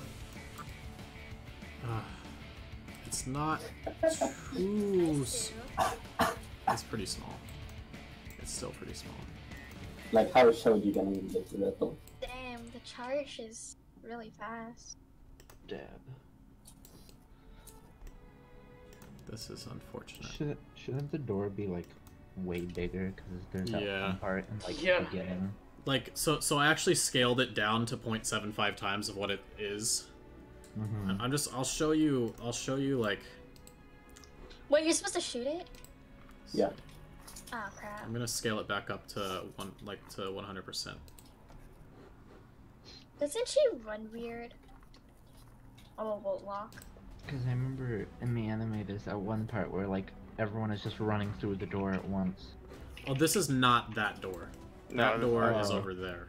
it's not too... It's pretty small. It's still pretty small. Like, how showed you gonna get to that door? Damn, the charge is really fast. Dab. This is unfortunate. Shouldn't the door be like way bigger because there's that one part in like the beginning? Like so I actually scaled it down to 0.75 times of what it is. I'll show you like. Wait, you're supposed to shoot it? Yeah. Oh crap. I'm gonna scale it back up to 100%. Doesn't she run weird? Oh, won't walk. Because I remember in the anime there's that one part where like everyone is just running through the door at once. Oh, this is not that door. That door is over there.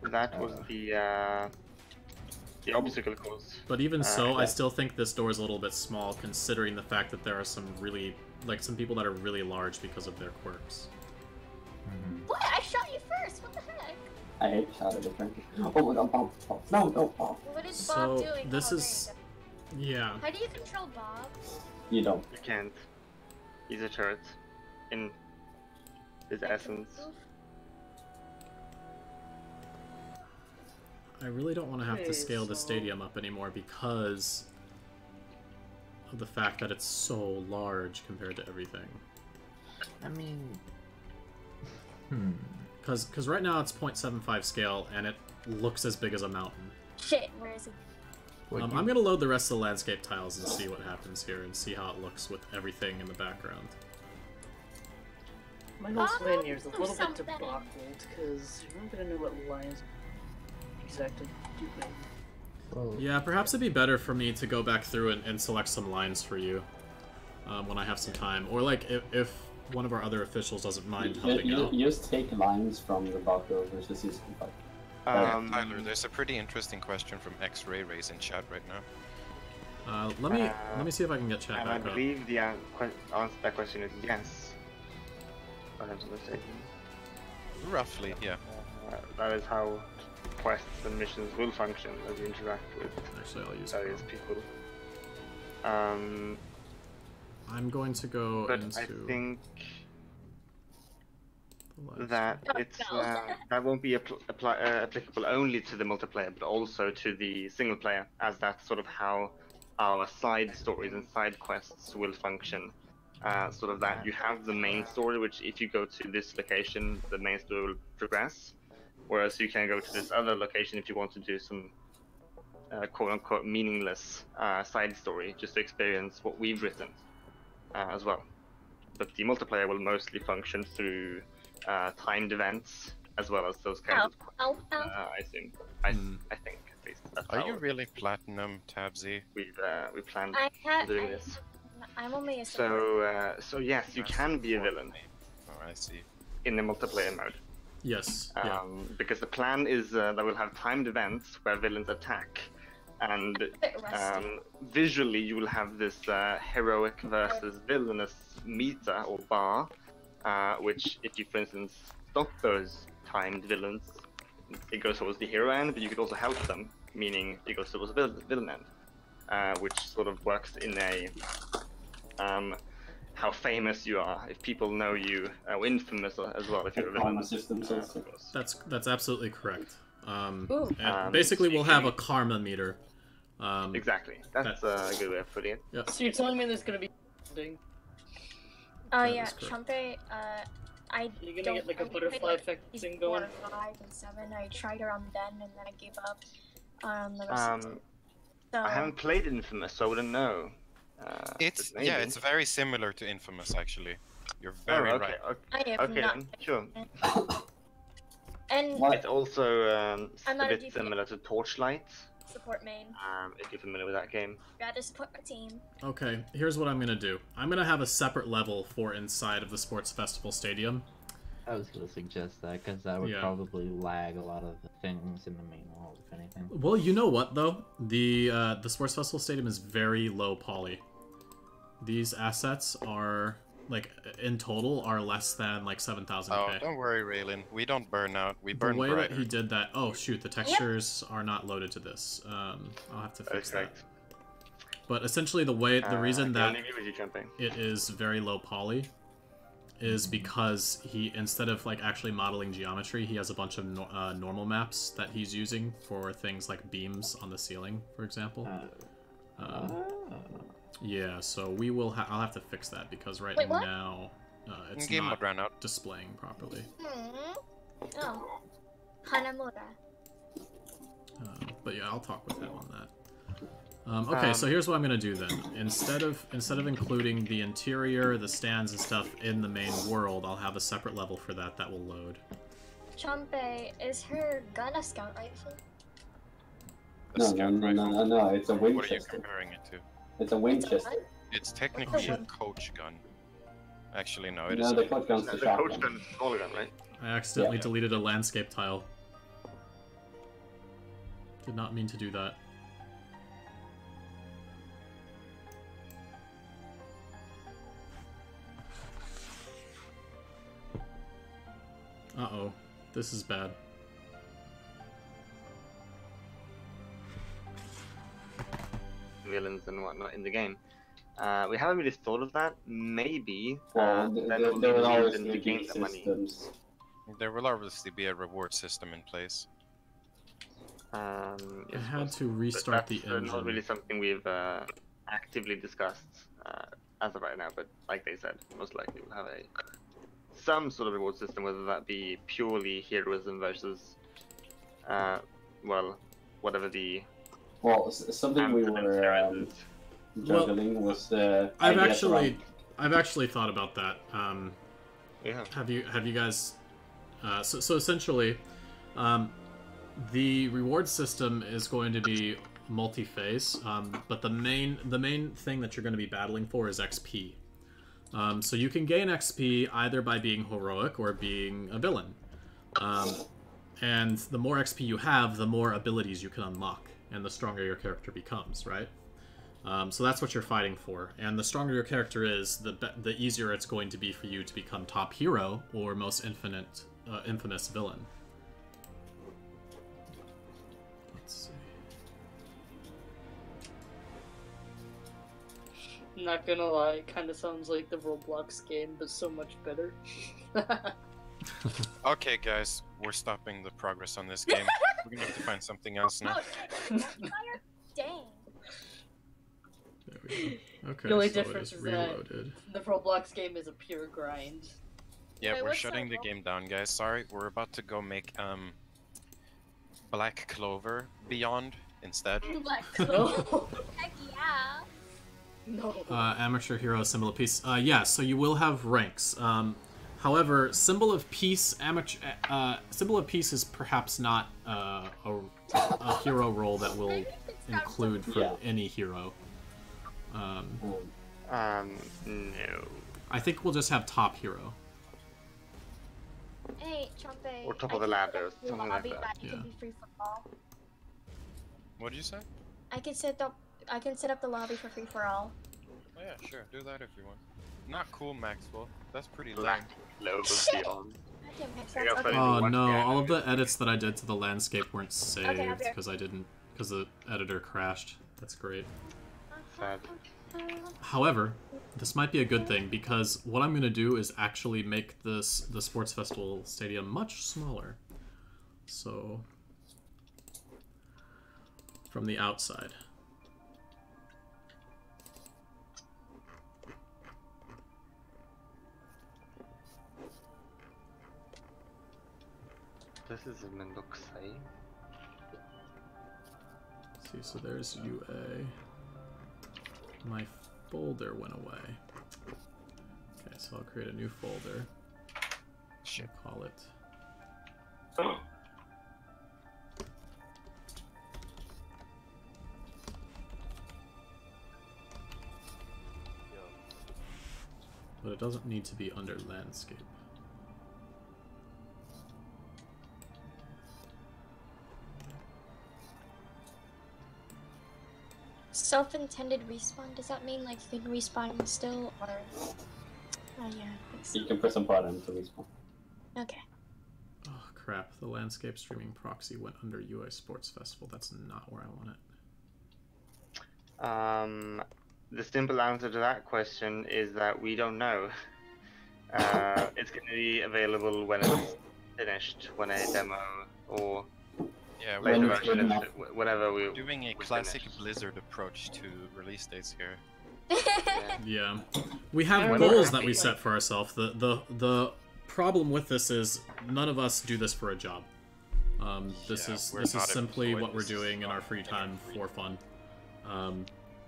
That was the obstacle course. But even so, I still think this door is a little bit small, considering the fact that there are some really, like, some people that are really large because of their quirks. What? I shot you first. What the heck? I hate shadow defense. Oh my god, Bob. No, Bob. What is Bob doing? This is... Yeah. How do you control Bob? You don't. You can't. He's a turret. In his essence. I really don't want to have to scale the stadium up anymore because of the fact that it's so large compared to everything. I mean... Because right now it's 0.75 scale and it looks as big as a mountain. Shit, where is it? I'm going to load the rest of the landscape tiles and see what happens here and see how it looks with everything in the background. My whole plan here is a little bit debauched because you're not going to know what lines exactly doing. Well, yeah, perhaps it'd be better for me to go back through and select some lines for you when I have some time. Or like if one of our other officials doesn't mind helping out. You just take lines from the Bakugo versus his fight. Tyler, there's a pretty interesting question from X-Ray Rays in chat right now. Let me see if I can get chat back I believe the answer to that question is yes. If I'm not mistaken. Roughly, yeah. That is how quests and missions will function as you interact with various people. I'm going to go but into... I think that it's that won't be applicable only to the multiplayer, but also to the single player, as that's sort of how our side stories and side quests will function. Sort of that you have the main story, which if you go to this location, the main story will progress, whereas you can go to this other location if you want to do some quote-unquote meaningless side story, just to experience what we've written as well. But the multiplayer will mostly function through timed events, as well as those kinds of I assume. I think, at least. That's Are you really platinum, Tabsy? We planned I doing this. I'm only a So yes, you can be a villain. Oh, I see. In the multiplayer mode. Yes. Because the plan is that we'll have timed events where villains attack, and visually you will have this heroic versus villainous meter or bar, which if you, for instance, stop those timed villains, it goes towards the hero end, but you could also help them, meaning it goes towards the villain end, which sort of works in a how famous you are. If people know you, infamous as well. If you're a villain. That's absolutely correct. Basically, we'll have a karma meter. Exactly. That's a good way of putting it. Yep. So you're telling me there's gonna be something? Oh yeah, Trumpet. You're gonna get like a butterfly effect thing going. 4, 5, and 7. I tried around then, and then I gave up on the rest of it. So... I haven't played Infamous, so I wouldn't know. It's very similar to Infamous actually. You're very right. Okay, then, sure. And It's also I'm a not a bit GP. similar to Torchlight. Support main. If you're familiar with that game. Rather support my team. Okay, here's what I'm gonna do. I'm gonna have a separate level for inside of the Sports Festival Stadium. I was gonna suggest that because that would probably lag a lot of the things in the main world, if anything. Well, you know what though? The Sports Festival Stadium is very low poly. These assets are like in total are less than like 7,000. Oh, don't worry, Raylan. We don't burn out. We burn The way brighter. that he did that. Oh shoot, the textures are not loaded to this. I'll have to fix that. But essentially, the reason that it is very low poly is because he, instead of like actually modeling geometry, he has a bunch of normal maps that he's using for things like beams on the ceiling, for example. Yeah, so we will. I'll have to fix that because right now it's not displaying properly. Oh, Hanamura. But yeah, I'll talk with him on that. Okay, so here's what I'm gonna do then. Instead of including the interior, the stands and stuff in the main world, I'll have a separate level for that that will load. Chompe, is her gun a scout rifle? No, it's a Winchester. What are you comparing it to? It's a Winchester. It's technically a coach gun. Actually, no, it isn't. is. The coach gun's the shotgun. Gun is a smaller gun, right? I accidentally deleted a landscape tile. Did not mean to do that. Uh-oh. This is bad. Villains and whatnot in the game. We haven't really thought of that. Maybe there will always be systems. There will obviously be a reward system in place. I had to restart the engine. Not really something we've actively discussed as of right now, but like they said, most likely we'll have some sort of reward system, whether that be purely heroism versus, well, whatever the... Well, something we were juggling was I've actually thought about that. Yeah. Have you guys? So essentially, the reward system is going to be multi-phase, but the main thing that you're going to be battling for is XP. So you can gain XP either by being heroic or being a villain. And the more XP you have, the more abilities you can unlock, and the stronger your character becomes, right? So that's what you're fighting for. And the stronger your character is, the easier it's going to be for you to become top hero or most infamous villain. Let's see. Not gonna lie, it kind of sounds like the Roblox game, but so much better. Okay, guys, we're stopping the progress on this game. We're gonna have to find something else now. Dang. There we go. Okay, The only so difference it is is that reloaded. the Roblox game is a pure grind. Yeah, Wait, we're what's shutting the that? game down, guys. Sorry, we're about to go make Black Clover Beyond instead. Black Clover. Heck yeah. No. Amateur hero, symbol of peace. Yeah, so you will have ranks. However, symbol of peace, symbol of peace is perhaps not a hero role that will include for any hero. No. I think we'll just have top hero. Hey, Chompe. Or top of the ladder, something like that. It can be free for all. What did you say? I can set up the lobby for free for all. Oh yeah, sure. Do that if you want. Not cool, Maxwell. That's pretty Black lame. Clover Beyond. Okay. Oh no, all of the edits that I did to the landscape weren't I'll be saved right. because the editor crashed. That's great. Sad. However, this might be a good thing because what I'm going to do is actually make the Sports Festival Stadium much smaller. So, from the outside. This is a Mendoxai. See, so there's UA. My folder went away. Okay, so I'll create a new folder. Shit. Call it doesn't need to be under landscape. Self-intended respawn, does that mean like you can respawn still, or... Oh yeah, I think so. You can press a button to respawn. Okay. Oh crap, the landscape streaming proxy went under UI Sports Festival. That's not where I want it. The simple answer to that question is that we don't know. It's going to be available when it's finished, when a demo or later version, whatever we doing a classic Blizzard approach to release dates here. Yeah, we have goals that we set for ourselves. The problem with this is none of us do this for a job. This is simply what we're doing in our free time for fun.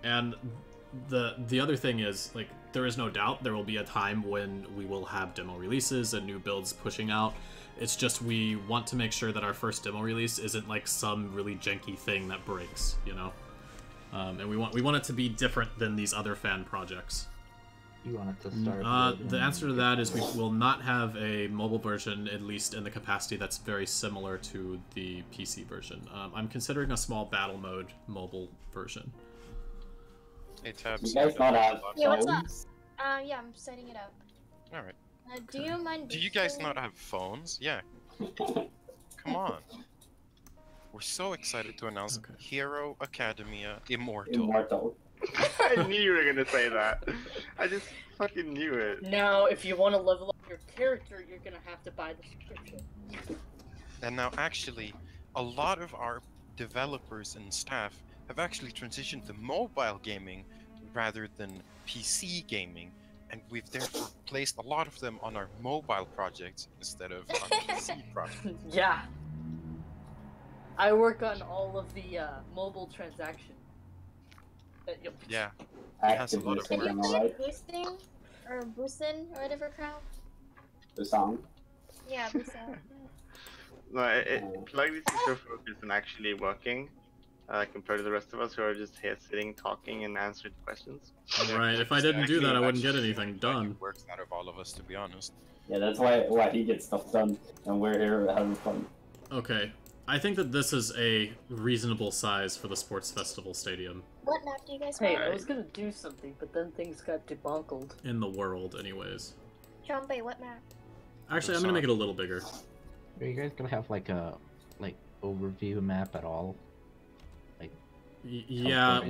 And the other thing is, like, there is no doubt there will be a time when we will have demo releases and new builds pushing out. It's just we want to make sure that our first demo release isn't like some really janky thing that breaks, you know. And we want it to be different than these other fan projects. You want it to start? The answer to that is we will not have a mobile version, at least in the capacity that's very similar to the PC version. I'm considering a small battle mode mobile version. Hey, Tabs. You guys not have Yeah, what's up? phones? Yeah, I'm setting it up. Alright. Do you mind? Do you guys not have phones? Yeah. Come on. We're so excited to announce Hero Academia Immortal. I knew you were gonna say that. I just fucking knew it. Now, if you want to level up your character, you're gonna have to buy the subscription. And now, actually, a lot of our developers and staff have actually transitioned to mobile gaming rather than PC gaming, and we've therefore placed a lot of them on our mobile projects instead of our PC projects. Yeah. I work on all of the mobile transactions. Yeah. It has a lot of Can you work. play boosting or boostin or whatever crowd? The song. Yeah, boostin. No, Plug is so focused on actually working, compared to the rest of us who are just here sitting, talking, and answering questions. Right, if I didn't do that, I wouldn't get anything done. Works out of all of us, to be honest. Yeah, that's why he gets stuff done, and we're here having fun. Okay, I think that this is a reasonable size for the sports festival stadium. What map do you guys Hey, want? I was gonna do something, but then things got debunkled. In the world, anyways. Jumbe, what map? Actually, I'm gonna make it a little bigger. Are you guys gonna have like a overview map at all? Like, Yeah,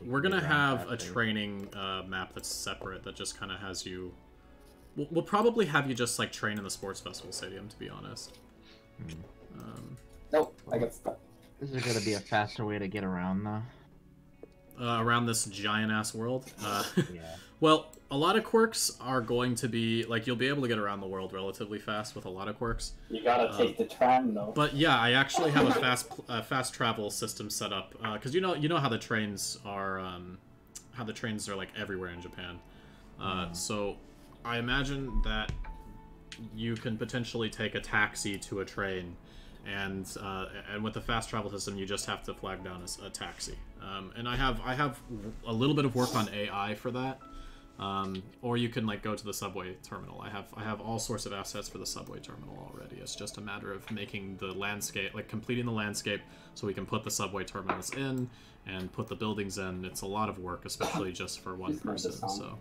we're gonna have a training map that's separate that just kind of has you. We'll probably have you just like train in the sports festival stadium, to be honest. Nope, I got stuck. Is there gonna be a faster way to get around though? Around this giant-ass world? Yeah. Well, a lot of quirks are going to be, like, you'll be able to get around the world relatively fast with a lot of quirks. You gotta take the tram, though. But yeah, I actually have a fast travel system set up, because you know how the trains are, like, everywhere in Japan. So I imagine that you can potentially take a taxi to a train, and with the fast travel system, you just have to flag down as a taxi. And I have a little bit of work on AI for that. Or you can like go to the subway terminal. I have all sorts of assets for the subway terminal already. It's just a matter of making the landscape, like completing the landscape, so we can put the subway terminals in and put the buildings in. It's a lot of work, especially just for one person. So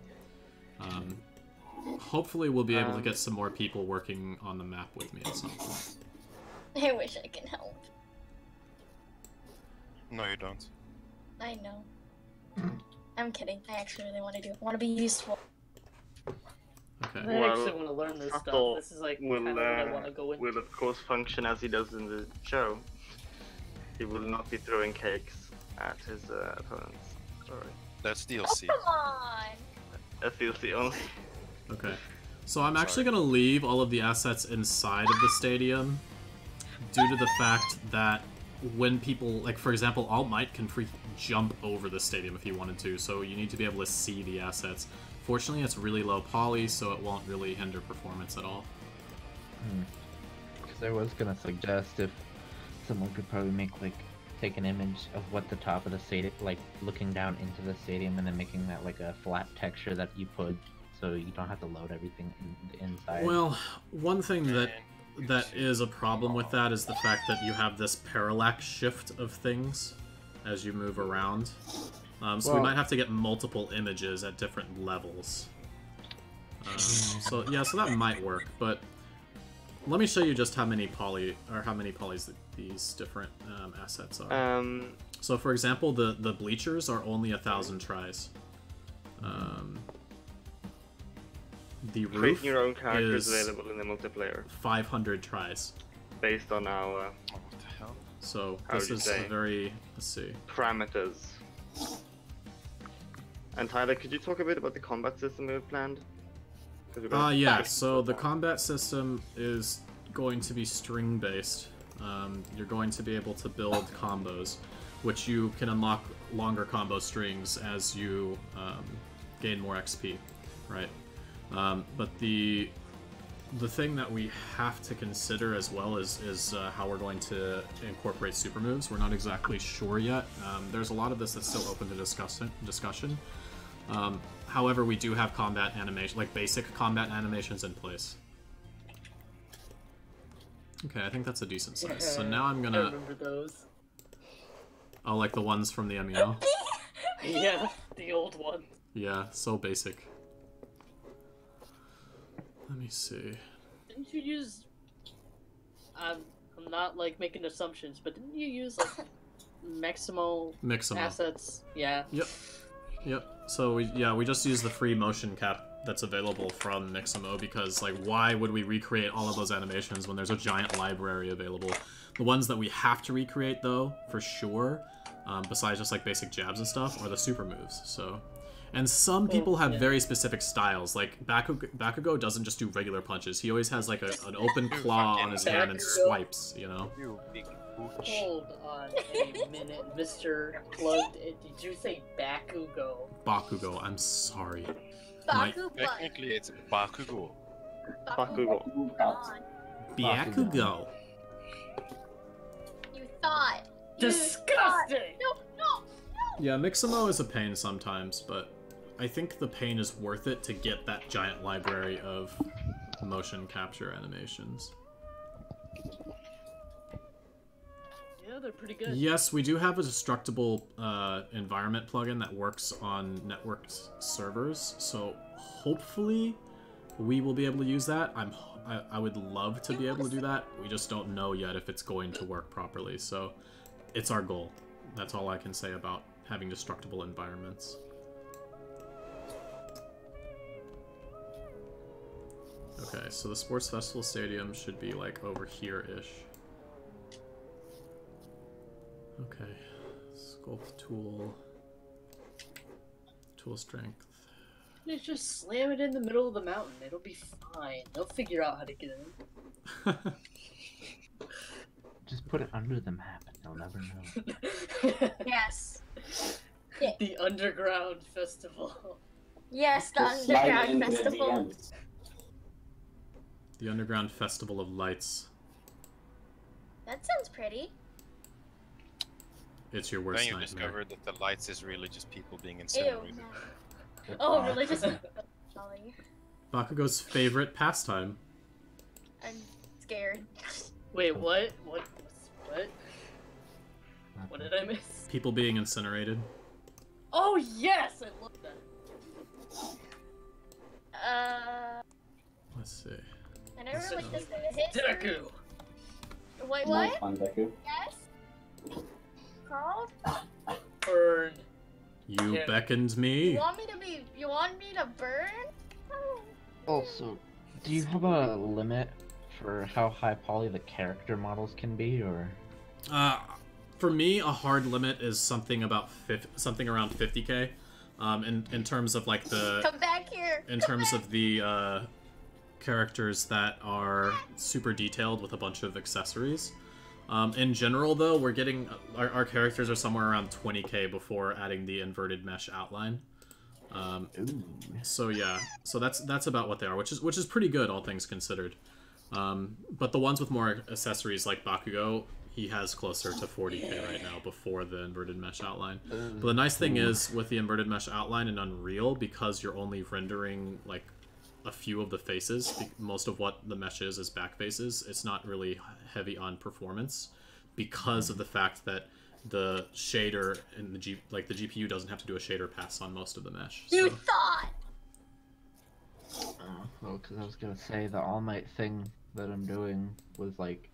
hopefully we'll be able to get some more people working on the map with me at some point. I wish I could help. No, you don't. I know. I'm kidding. I actually really want to do it. I want to be useful. Okay. I actually want to learn this stuff. This is like kind of what I want to go into. Will of course function as he does in the show. He will not be throwing cakes at his opponents. Sorry. That's DLC. Oh, come on! That's DLC only. Okay. So I'm actually going to leave all of the assets inside of the stadium due to the fact that when people, like for example, All Might can jump over the stadium if he wanted to, so you need to be able to see the assets. Fortunately, it's really low poly, so it won't really hinder performance at all. Because I was gonna suggest if someone could probably take an image of what the top of the stadium, like looking down into the stadium, and then making that like a flat texture that you put so you don't have to load everything inside. Well, one thing that is a problem with that is the fact that you have this parallax shift of things as you move around. So we might have to get multiple images at different levels. So that might work, but let me show you just how many polys these different assets are. So for example, the bleachers are only 1,000 tries. The roof Creating your own characters is available in the multiplayer. 500 tries. Based on our... what the hell? So How this would you is say? a very... Let's see. Parameters. And Tyler, could you talk a bit about the combat system we've planned? Yeah, so the combat system is going to be string-based. You're going to be able to build combos, which you can unlock longer combo strings as you gain more XP, right? But the thing that we have to consider as well is how we're going to incorporate super moves. We're not exactly sure yet. There's a lot of this that's still open to discussion. However, we do have combat animation, like basic combat animations in place. Okay, I think that's a decent size. So now I'm gonna... I remember those. Oh, like the ones from the MHA? Yeah, the old one. Yeah, so basic. Let me see. Didn't you use... I'm not, like, making assumptions, but didn't you use, like, Mixamo assets? Yeah. Yep. So we just use the free motion cap that's available from Mixamo because, like, why would we recreate all of those animations when there's a giant library available? The ones that we have to recreate, though, for sure, besides just, like, basic jabs and stuff, are the super moves, so... And some people have very specific styles, like Bakugo doesn't just do regular punches, he always has, like, an open claw on his hand and swipes, you know? You big booch. Hold on a minute, Mr. Plugged. Did you say Bakugo? Bakugo, I'm sorry. Technically, it's Bakugo. Bakugo. Byakugo. You thought. Disgusting! No. Yeah, Mixamo is a pain sometimes, but I think the pain is worth it to get that giant library of motion capture animations. Yeah, they're pretty good. Yes, we do have a destructible environment plugin that works on networked servers, so hopefully we will be able to use that. I would love to be able to do that. We just don't know yet if it's going to work properly, so it's our goal. That's all I can say about having destructible environments. Okay, so the Sports Festival Stadium should be, like, over here-ish. Okay, sculpt tool, tool strength. You just slam it in the middle of the mountain. It'll be fine. They'll figure out how to get in. Just put it under the map and they'll never know. Yes. The Underground Festival. Yes, the Just slide Underground into the Festival. DMs. The Underground Festival of Lights. That sounds pretty. It's your worst Then you nightmare. discovered that the lights is really just people being Ew. incinerated. Oh, religious. Sorry. Bakugo's favorite pastime. I'm scared. Wait, what? What? What did I miss? People being incinerated. Oh yes, I love that. Let's see. I never really like this history. Deku. Wait, Nice what? one, Deku. Yes? Carl? Burn. You Yeah. beckoned me. You want me to burn? Also, do you have a limit for how high poly the character models can be, or? For me, a hard limit is something about something around 50k. In terms of like the Come back here. in terms of the characters that are super detailed with a bunch of accessories. In general, though, we're getting our characters are somewhere around 20k before adding the inverted mesh outline. So yeah, so that's about what they are, which is pretty good, all things considered. But the ones with more accessories like Bakugo, he has closer to 40k right now before the inverted mesh outline. But the nice thing is, with the inverted mesh outline in Unreal, because you're only rendering like a few of the faces, most of what the mesh is back faces, it's not really heavy on performance because of the fact that the shader and the GPU doesn't have to do a shader pass on most of the mesh. You So. thought! Well, because I was gonna say the All Might thing that I'm doing was like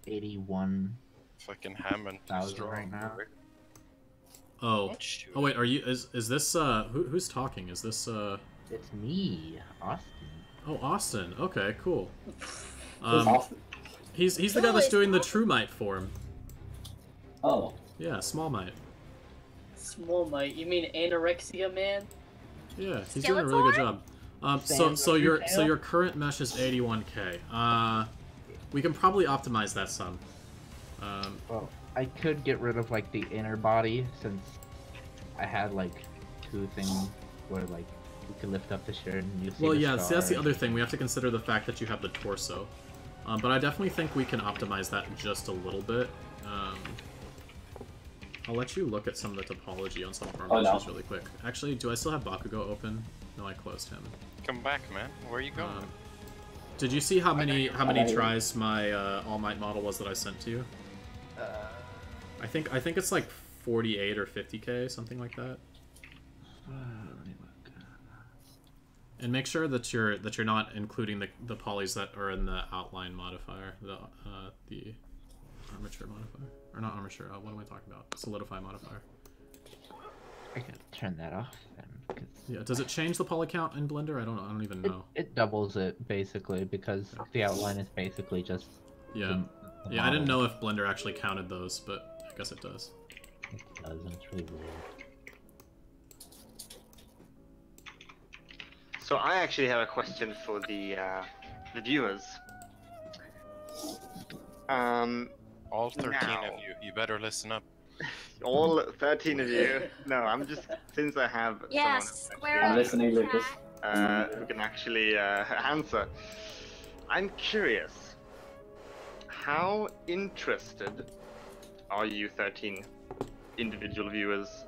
81. Fucking Hammond right now. Oh. Oh wait, are you? Is this who's talking? Is this It's me, Austin. Oh, Austin. Okay, cool. Who's Austin? He's the guy that's doing the True Might form. Oh. Yeah, Small Might. Small Might? You mean Anorexia Man? Yeah, he's doing a really good job. So your current mesh is 81k. We can probably optimize that some. Well, I could get rid of like the inner body since I had like 2 things where like you can lift up the shirt and you see Well, the yeah, scar. see, that's the other thing. We have to consider the fact that you have the torso. But I definitely think we can optimize that just a little bit. I'll let you look at some of the topology on some of our meshes really quick. Actually, do I still have Bakugo open? No, I closed him. Come back, man. Where are you going? Did you see how many tries my All Might model was that I sent to you? I think it's like 48 or 50k, something like that. And make sure that you're not including the polys that are in the outline modifier, the armature modifier, or not armature. What am I talking about? Solidify modifier. I can turn that off then. Yeah. Does it change the poly count in Blender? I don't even know. It doubles it basically because the outline is basically just. Yeah. The I didn't know if Blender actually counted those, but I guess it does. It does. And it's really weird. So I actually have a question for the viewers. All 13 of you, you better listen up. All 13 of you. No, I'm just, since I have I'm listening, Lucas. who can actually answer. I'm curious, how interested are you 13 individual viewers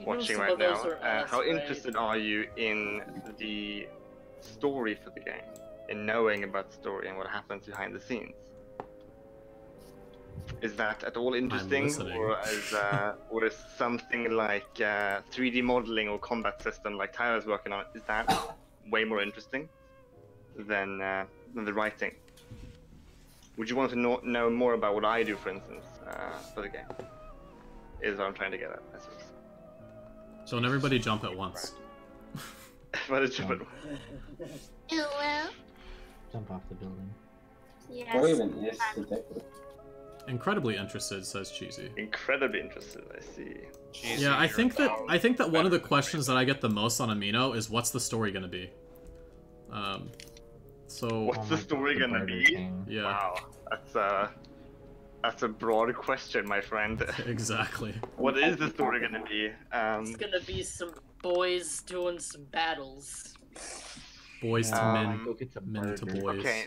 watching right now? How interested are you in the story for the game, in knowing about the story and what happens behind the scenes? Is that at all interesting, or is something like 3D modeling or combat system like Tyler's working on, is that way more interesting than the writing? Would you want to know more about what I do, for instance, for the game? Is what I'm trying to get at, I suppose. Don't everybody jump at once. But it's jump at once. Jump off the building. Yes. Or even is detective. Incredibly interested, says Cheesy. Incredibly interested, I see. Cheesy, Yeah, I think that one of the questions that I get the most on Amino is what's the story gonna be. So what's the story gonna be? Yeah. Wow, that's a broad question, my friend. Exactly. What is the story gonna be? It's gonna be some boys doing some battles. Boys to men, men to boys. Okay,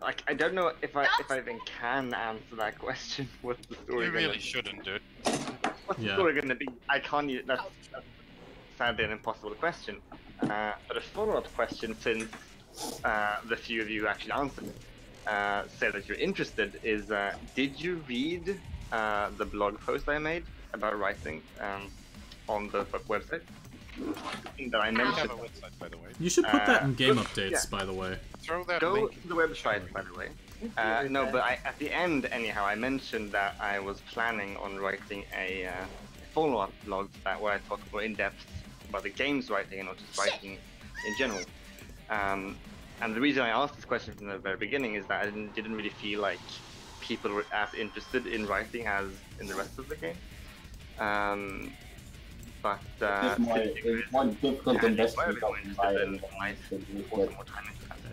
like I don't know if I even can answer that question. What's the story? You really shouldn't, dude. What's the story gonna be? I can't. That's sadly an impossible question. But a follow-up question, since the few of you actually answered it, say that you're interested, is did you read the blog post I made about writing on the website? That I mentioned. I have a website, by the way. You should put that in game updates, by the way. Throw that Go link. to the website, by the way. No, but at the end, anyhow, I mentioned that I was planning on writing a follow-up blog where I talk more in depth about the game's writing and not just writing in general. And the reason I asked this question from the very beginning is that I didn't really feel like people were as interested in writing as in the rest of the game. But it's more difficult to investigate.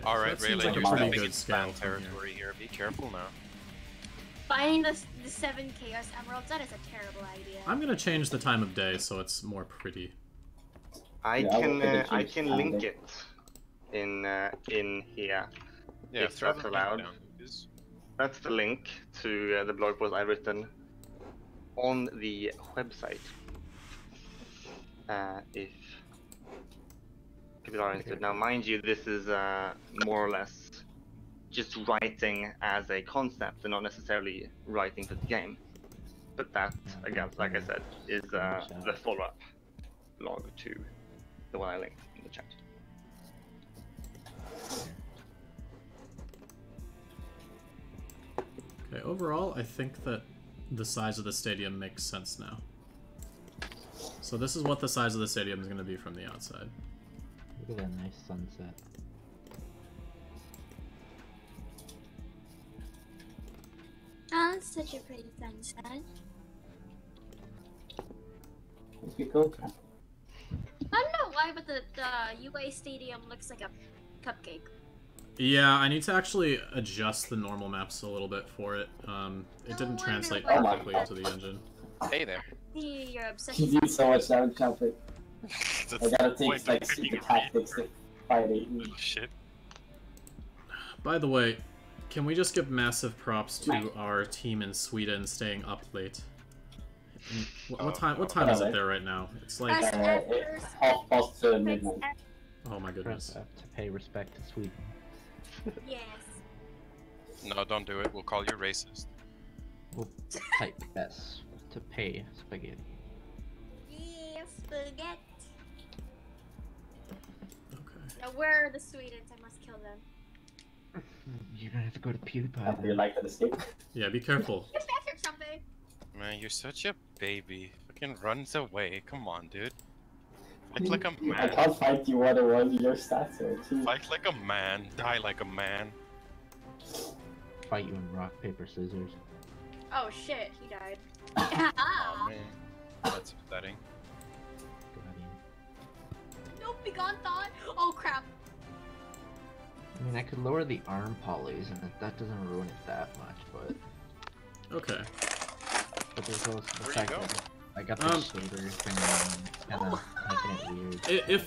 Alright, really, like a you're pretty stepping good into scale fan territory here. Be careful now. Finding the 7 Chaos Emeralds, that is a terrible idea. I'm gonna change the time of day so it's more pretty. I can link it in here. Yeah, if throw that's the link allowed. down, please. That's the link to the blog post I've written on the website. If people are interested. Now, mind you, this is more or less just writing as a concept and not necessarily writing for the game. But that, again, like I said, is the follow-up log to the one I linked in the chat. Okay, overall, I think that the size of the stadium makes sense now. So this is what the size of the stadium is going to be from the outside. Look at that nice sunset. Oh, that's such a pretty sunset. If you go, I don't know why, but the UA Stadium looks like a cupcake. Yeah, I need to actually adjust the normal maps a little bit for it. It didn't translate Oh my perfectly God. into the engine. Hey there. Your you obsession. do so much damage, Chopper. That's I gotta the take point like of super picking a tactics to fight it. Oh, shit. By the way, can we just give massive props to our team in Sweden staying up late? What time is it there right now? It's like It's 12:30 midnight. oh my goodness. To pay respect to Sweden. Yes. No, don't do it. We'll call you racist. We'll type S to pay spaghetti. Yes, spaghetti. Okay. Now where are the Swedens? I must kill them. You're gonna have to go to PewDiePie. After you like an escape. Yeah, be careful. Get back here, Trumpy. Man, you're such a baby. Fucking runs away. Come on, dude. Fight like a I man. can't fight you otherwise, your stats are too. Fight like a man. Die like a man. Fight you in rock, paper, scissors. Oh shit, he died. Oh man. That's upsetting. Nope, be gone, thought. Oh crap. I mean, I could lower the arm polys, and that doesn't ruin it that much, but... Okay. But there's also the Where you fact going? that I got the shader thing on, kind of making it weird.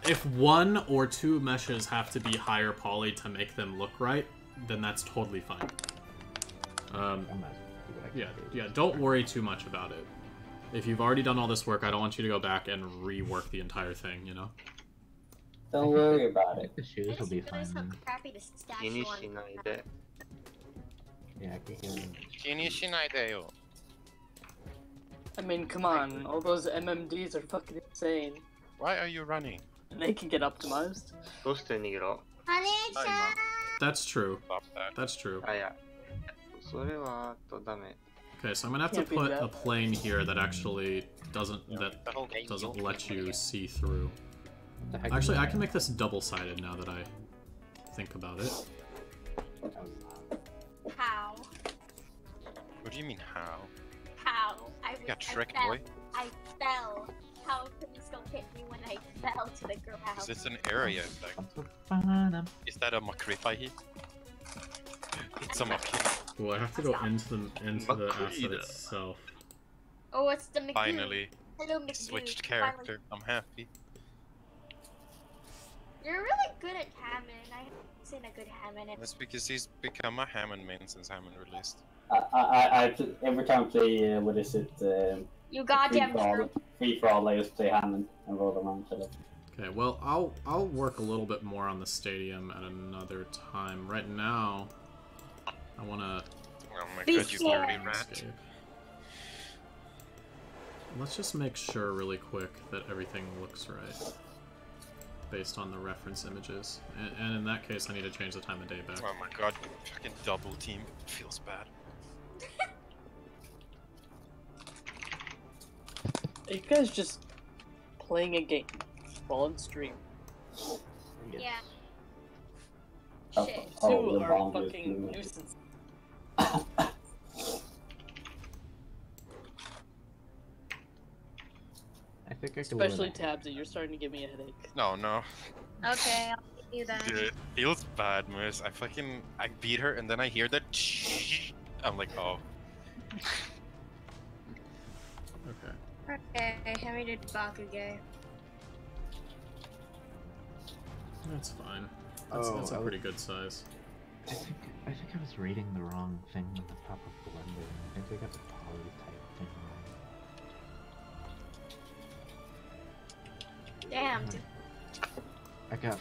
If one or two meshes have to be higher poly to make them look right, then that's totally fine. Yeah, don't worry too much about it. If you've already done all this work, I don't want you to go back and rework the entire thing, you know? Don't worry about it. The shoes will be fine then. Crappy to stash Finish one. United. Yeah, I could get it. Kinishinaideyo. I mean, come on, all those MMDs are fucking insane. Why are you running? And they can get optimized. どうして逃げろ That's true. Stop that. That's true. あ、いや。それは、ダメ。 Okay, so I'm gonna have to Can't be put that. a plane here that actually doesn't let you see through. What the heck Actually, is I that? can make this double-sided now that I think about it. How? What do you mean how? How? I You got I tricked, fell. boy. I fell. How could you still hit me when I fell to the ground? Is this an area effect? Is that a Makripai? It's a Makri. Well, I have to go into the asset itself. Oh, it's the McGoo. Finally. Hello, McGoo. Switched Finally. character. I'm happy. You're really good at Hammond. I haven't seen a good Hammond. That's because he's become a Hammond main since Hammond released. Every time I play, what is it? You goddamn true. Free for all, I just play Hammond and roll around. Okay, well, I'll work a little bit more on the stadium at another time. Right now, I wanna. Oh my god, you dirty rat. escape. Let's just make sure really quick that everything looks right, based on the reference images. And in that case, I need to change the time of day back. Oh my god, fucking double team. Feels bad. Are you guys just playing a game while on stream? Yeah. Oh, Shit. oh, Two the are bomb is fucking doing it. nuisance. I think I could Especially lower that. Tabsy, you're starting to give me a headache. No, no. Okay, I'll give you that. Dude, it feels bad, Moose. I beat her and then I hear that I'm like, oh. Okay. Okay, Henry did Bakuge. That's fine. That's a pretty good size. I think I was reading the wrong thing on the top of Blender. I think I got the poly type thing wrong. Damn. Dude. I got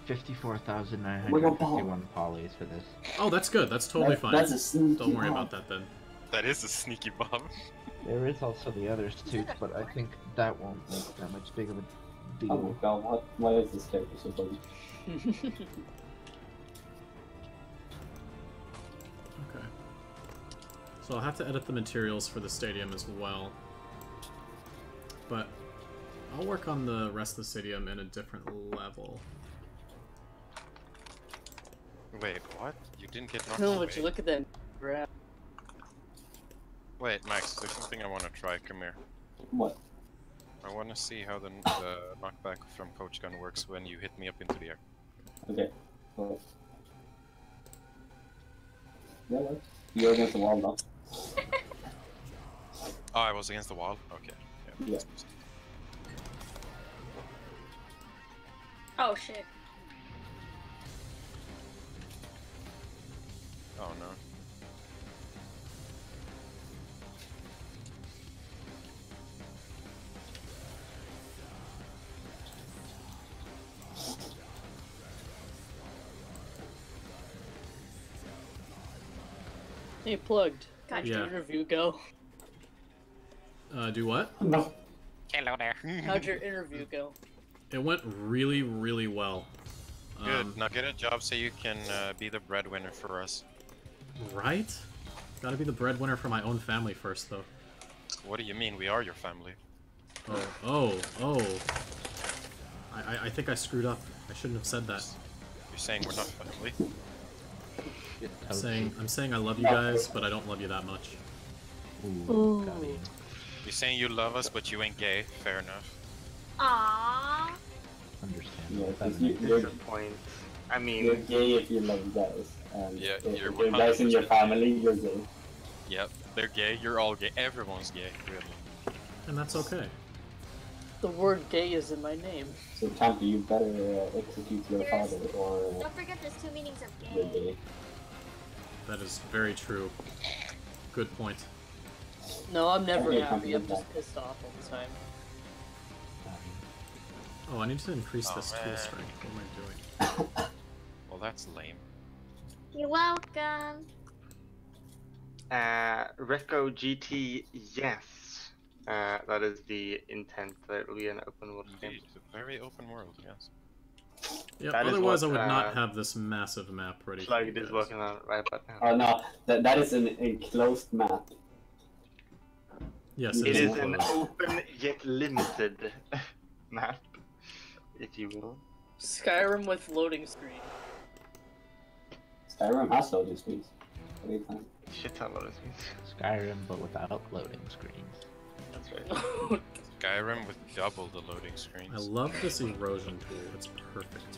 54,951 polys for this. Oh, that's good. That's totally fine. That's a sneaky Don't worry bomb. about that then. That is a sneaky bomb. There is also the other suit, but I think that won't make that much big of a deal. Oh my god, why is this character so funny? Okay. So I'll have to edit the materials for the stadium as well. But I'll work on the rest of the stadium in a different level. Wait, what? You didn't get knocked No, away? but you look at that graph. Wait, Max, there's something I want to try. Come here. What? I want to see how the knockback from Coach Gun works when you hit me up into the air. Okay. Well. Yeah, what? You're against the wall now. Oh, I was against the wall? Okay. Yeah. Oh shit. Oh no. Hey, Plugged. How'd Yeah. your interview go? Do what? No. Hello there. How'd your interview go? It went really, really well. Good. Now get a job so you can be the breadwinner for us. Right? Gotta be the breadwinner for my own family first, though. What do you mean? We are your family. Oh. I think I screwed up. I shouldn't have said that. You're saying we're not family? I'm saying I love you guys, but I don't love you that much. Ooh. Got him. You're saying you love us, but you ain't gay. Fair enough. Aww. Understandable. Yeah, That's you're, Good point. I mean, you're gay if you love guys. And Yeah, if you're you're guys in your 100% family, you're gay. Yep, they're gay. You're all gay. Everyone's gay, really. And that's okay. The word gay is in my name. So, Champi, you better execute your father, or Don't forget there's two meanings of you're gay. gay. That is very true. Good point. No, I'm never Okay, happy. I'm computer. just pissed off all the time. Oh, I need to increase Oh, this tool man. strength. What am I doing? Well, that's lame. You're welcome. Reco GT, yes. That is the intent. That it will be an open world game. Indeed, a very open world, yes. Yep, That is otherwise I what, would not have this massive map ready for Plug you is guys. working on it right about now. Oh no, that is an enclosed map. Yes, It is an enclosed. open yet limited map, if you will. Skyrim with loading screen. Skyrim has loading screens. What do you think? Shit ton of screens. Skyrim, but without loading screens. That's right. Skyrim with double the loading screens. I love this erosion tool. It's perfect.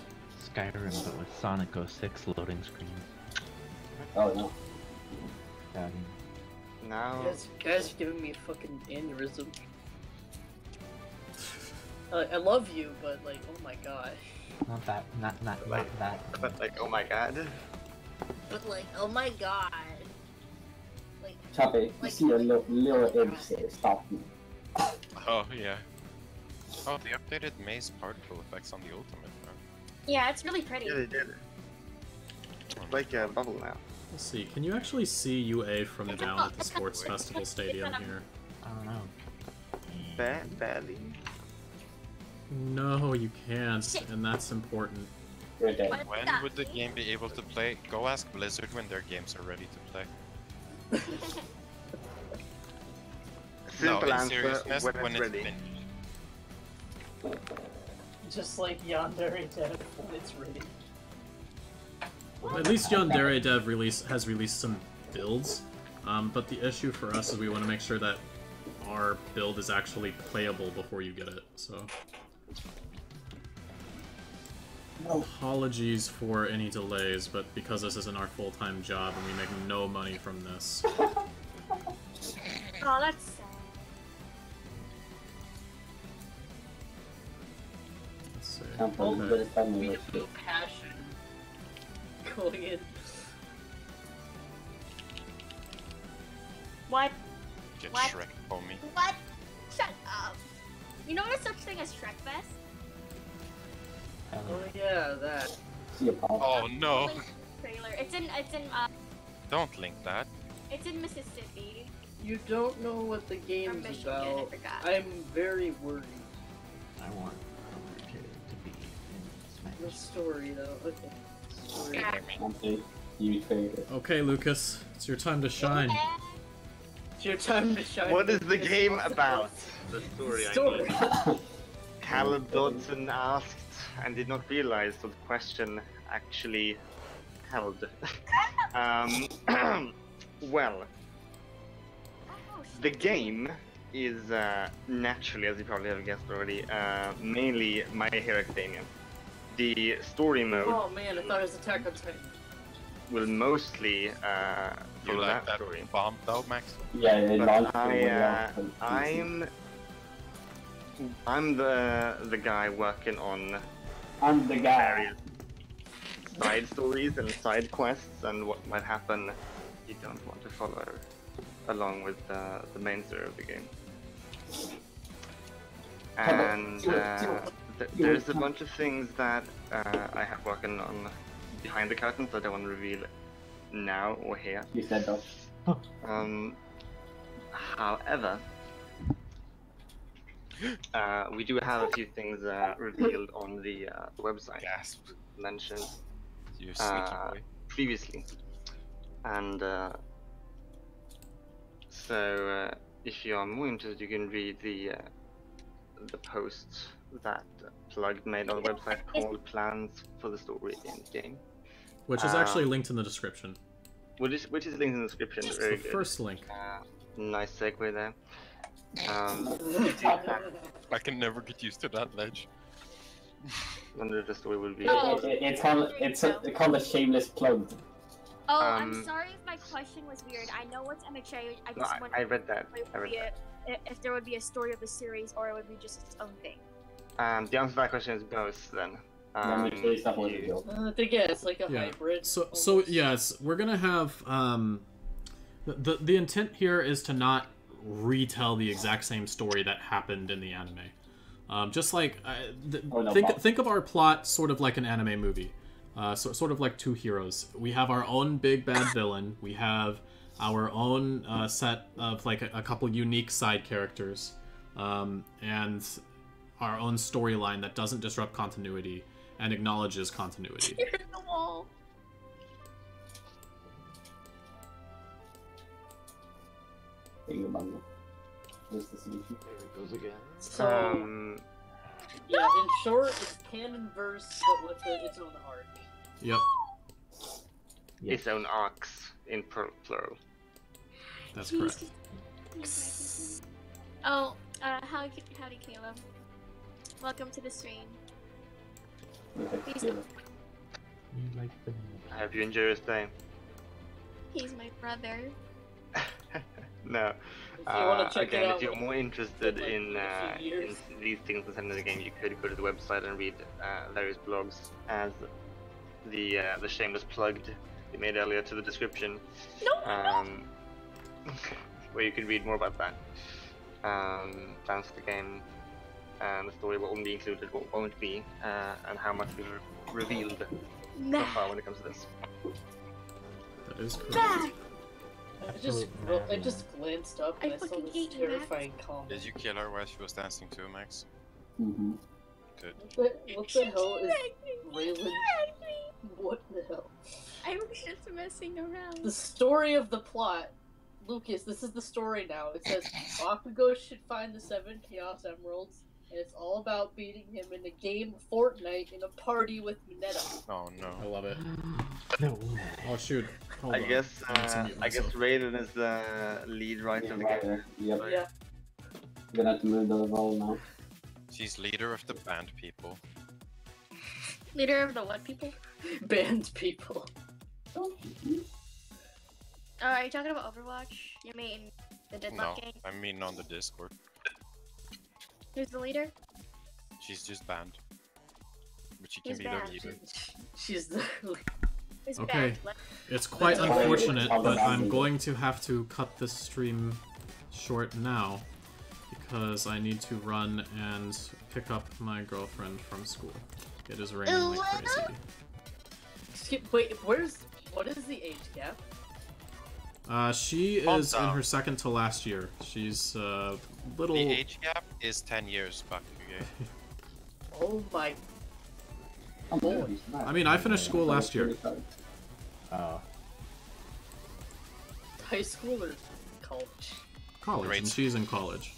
Skyrim, but with Sonic 06 loading screens. Oh no. Got him. Now, Guys are giving me a fucking aneurysm. I love you, but like, oh my god. Not that. Not that. but like, oh my god. But like, oh my god. Like, Chape, you see a little edge there. Stop me. Oh, yeah. Oh, they updated Maze particle effects on the Ultimate, man. yeah, it's really pretty. Yeah, they did. It's like a bubble now. Let's see. Can you actually see UA from down at the Sports Festival Stadium here? I don't know. Badly. No, you can't, and that's important. You're dead. What? When would the game be able to play? Go ask Blizzard when their games are ready to play. Simple in answer, seriousness, when when it's it's ready. finished. Just like Yandere Dev when it's ready. At least Yandere Dev has released some builds, but the issue for us is we want to make sure that our build is actually playable before you get it, so... Apologies for any delays, but because this isn't our full-time job and we make no money from this. Oh, that's sad. Let's see. Can't Okay. believe it. We have no passion going in. What? Get What? Shrek, homie. What? Shut up. You know there's such thing as Shrek Fest? Oh yeah, that. Oh no! Trailer. It's in Don't link that. it's in Mississippi. You don't know what the game's Michigan, I about. forgot. I'm very worried. I want to be in The Smash. story though. Okay. Story. Okay, you favorite. Okay, Lucas, it's your time to shine. It's your time to shine. What is the Lucas. game What's about? The story. Story. I mean. Caleb Dodson asked and did not realize what the question actually held. Well, the game is naturally, as you probably have guessed already, mainly My Hero Academia. The story mode Oh man, I thought it was Attack on Titan. will mostly You follow like that story. bomb though, Max? Yeah, it But launched way off on PC. I'm the guy working on I'm the guy. various side stories and side quests and what might happen if you don't want to follow along with the main story of the game. And there's a bunch of things that I have working on behind the curtains that I don't want to reveal now or here. You said that. However, we do have a few things revealed on the website Gasp. mentioned You sneaky boy. previously, and so if you are more interested, you can read the post that Plug made on the website called "Plans for the Story in Game," Which is actually linked in the description. which is linked in the description. It's Very the good. first link. Nice segue there. I can never get used to that ledge. Wonder if the story will be. Oh. It's called a shameless plug. Oh, I'm Um, sorry if my question was weird. I know what's MHA. I No, just wondered I read that. if there would be a story of the series or it would be just its own thing. The answer to that question is both. Then. MHA stuff was a you- joke. I think yeah, it's like a Yeah. hybrid. So almost. yes, we're gonna have the intent here is to not retell the exact same story that happened in the anime. Just like think of our plot sort of like an anime movie. Sort of like two heroes. We have our own big bad villain. We have our own set of like a couple unique side characters, and our own storyline that doesn't disrupt continuity and acknowledges continuity. You're in the wall. Think about it. Where's the solution? There it goes again. So yeah, in short, it's canon verse, but with its own arc. Yep, its own arcs in plural. that's correct. Oh, howdy Caleb. Welcome to the stream. He's, You like the I hope you enjoy your stay. he's my brother. No. If you wanna check Again, it out, if you're more interested like, in a few years. these things that's happening in the game, you could go to the website and read various blogs, as the shameless plugged we made earlier to the description. No. Where you can read more about that. Plans for the game, and the story, what will be included, what won't be, and how much we've revealed so far when it comes to this. That is correct. I just glanced up and I saw fucking this hate you, Max. terrifying comment. Did you kill her while she was dancing too, Max? Mm-hmm. Good. What the hell is Raylan? What the hell? I was just messing around. The story of the plot. Lucas, this is the story now. It says Bakugo should find the 7 Chaos Emeralds, and it's all about beating him in a game of Fortnite in a party with Mineta. Oh no. I love it. No. Oh shoot. Hold I on. guess I need to mute myself. Raiden is the lead writer of the game. Yep. Yeah. Gonna have to move the ball now. She's leader of the band people. Leader of the what people? Banned people. Are you talking about Overwatch? You mean the No, Deadlock gang? I mean on the Discord. Who's the leader? She's just banned. But she can Who's be banned? the leader. She's the. It's Okay, bad. it's quite That's unfortunate, fine. but I'm going to have to cut this stream short now because I need to run and pick up my girlfriend from school. It is raining like crazy. Wait, what is the age gap? She is in her second to last year. She's little. The age gap is 10 years, Bakuge. Oh my. I mean, I finished school last year. High school or college? College, and she's in college.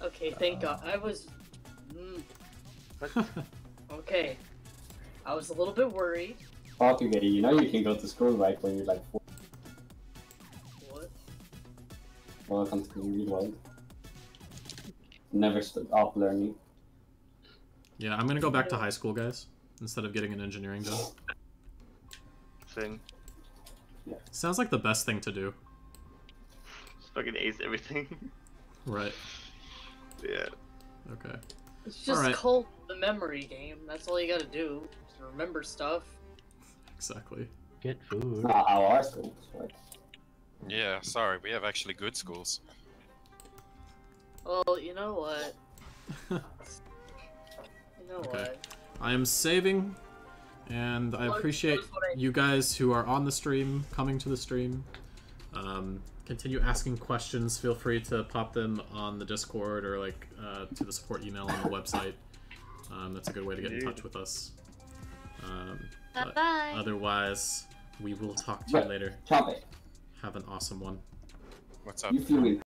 Okay, thank God. I was. Okay. I was a little bit worried. Bakuge, you know you can go to school right when you're like 4. What? Welcome to the real world. Never stop learning. Yeah, I'm gonna go back to high school, guys, instead of getting an engineering job. Same. Yeah. Sounds like the best thing to do. Just fucking ace everything. Right. Yeah. Okay. It's just Alright. called the memory game. That's all you gotta do. Just remember stuff. Exactly. Get food. Not how our schools work. Yeah, sorry, we have actually good schools. Well, you know what? Okay. I am saving, and I appreciate you guys who are on the stream, coming to the stream. Continue asking questions. Feel free to pop them on the Discord or like to the support email on the website. That's a good way to get in touch with us. But Bye-bye. otherwise, we will talk to you later. Chop it. Have an awesome one. What's up? You feeling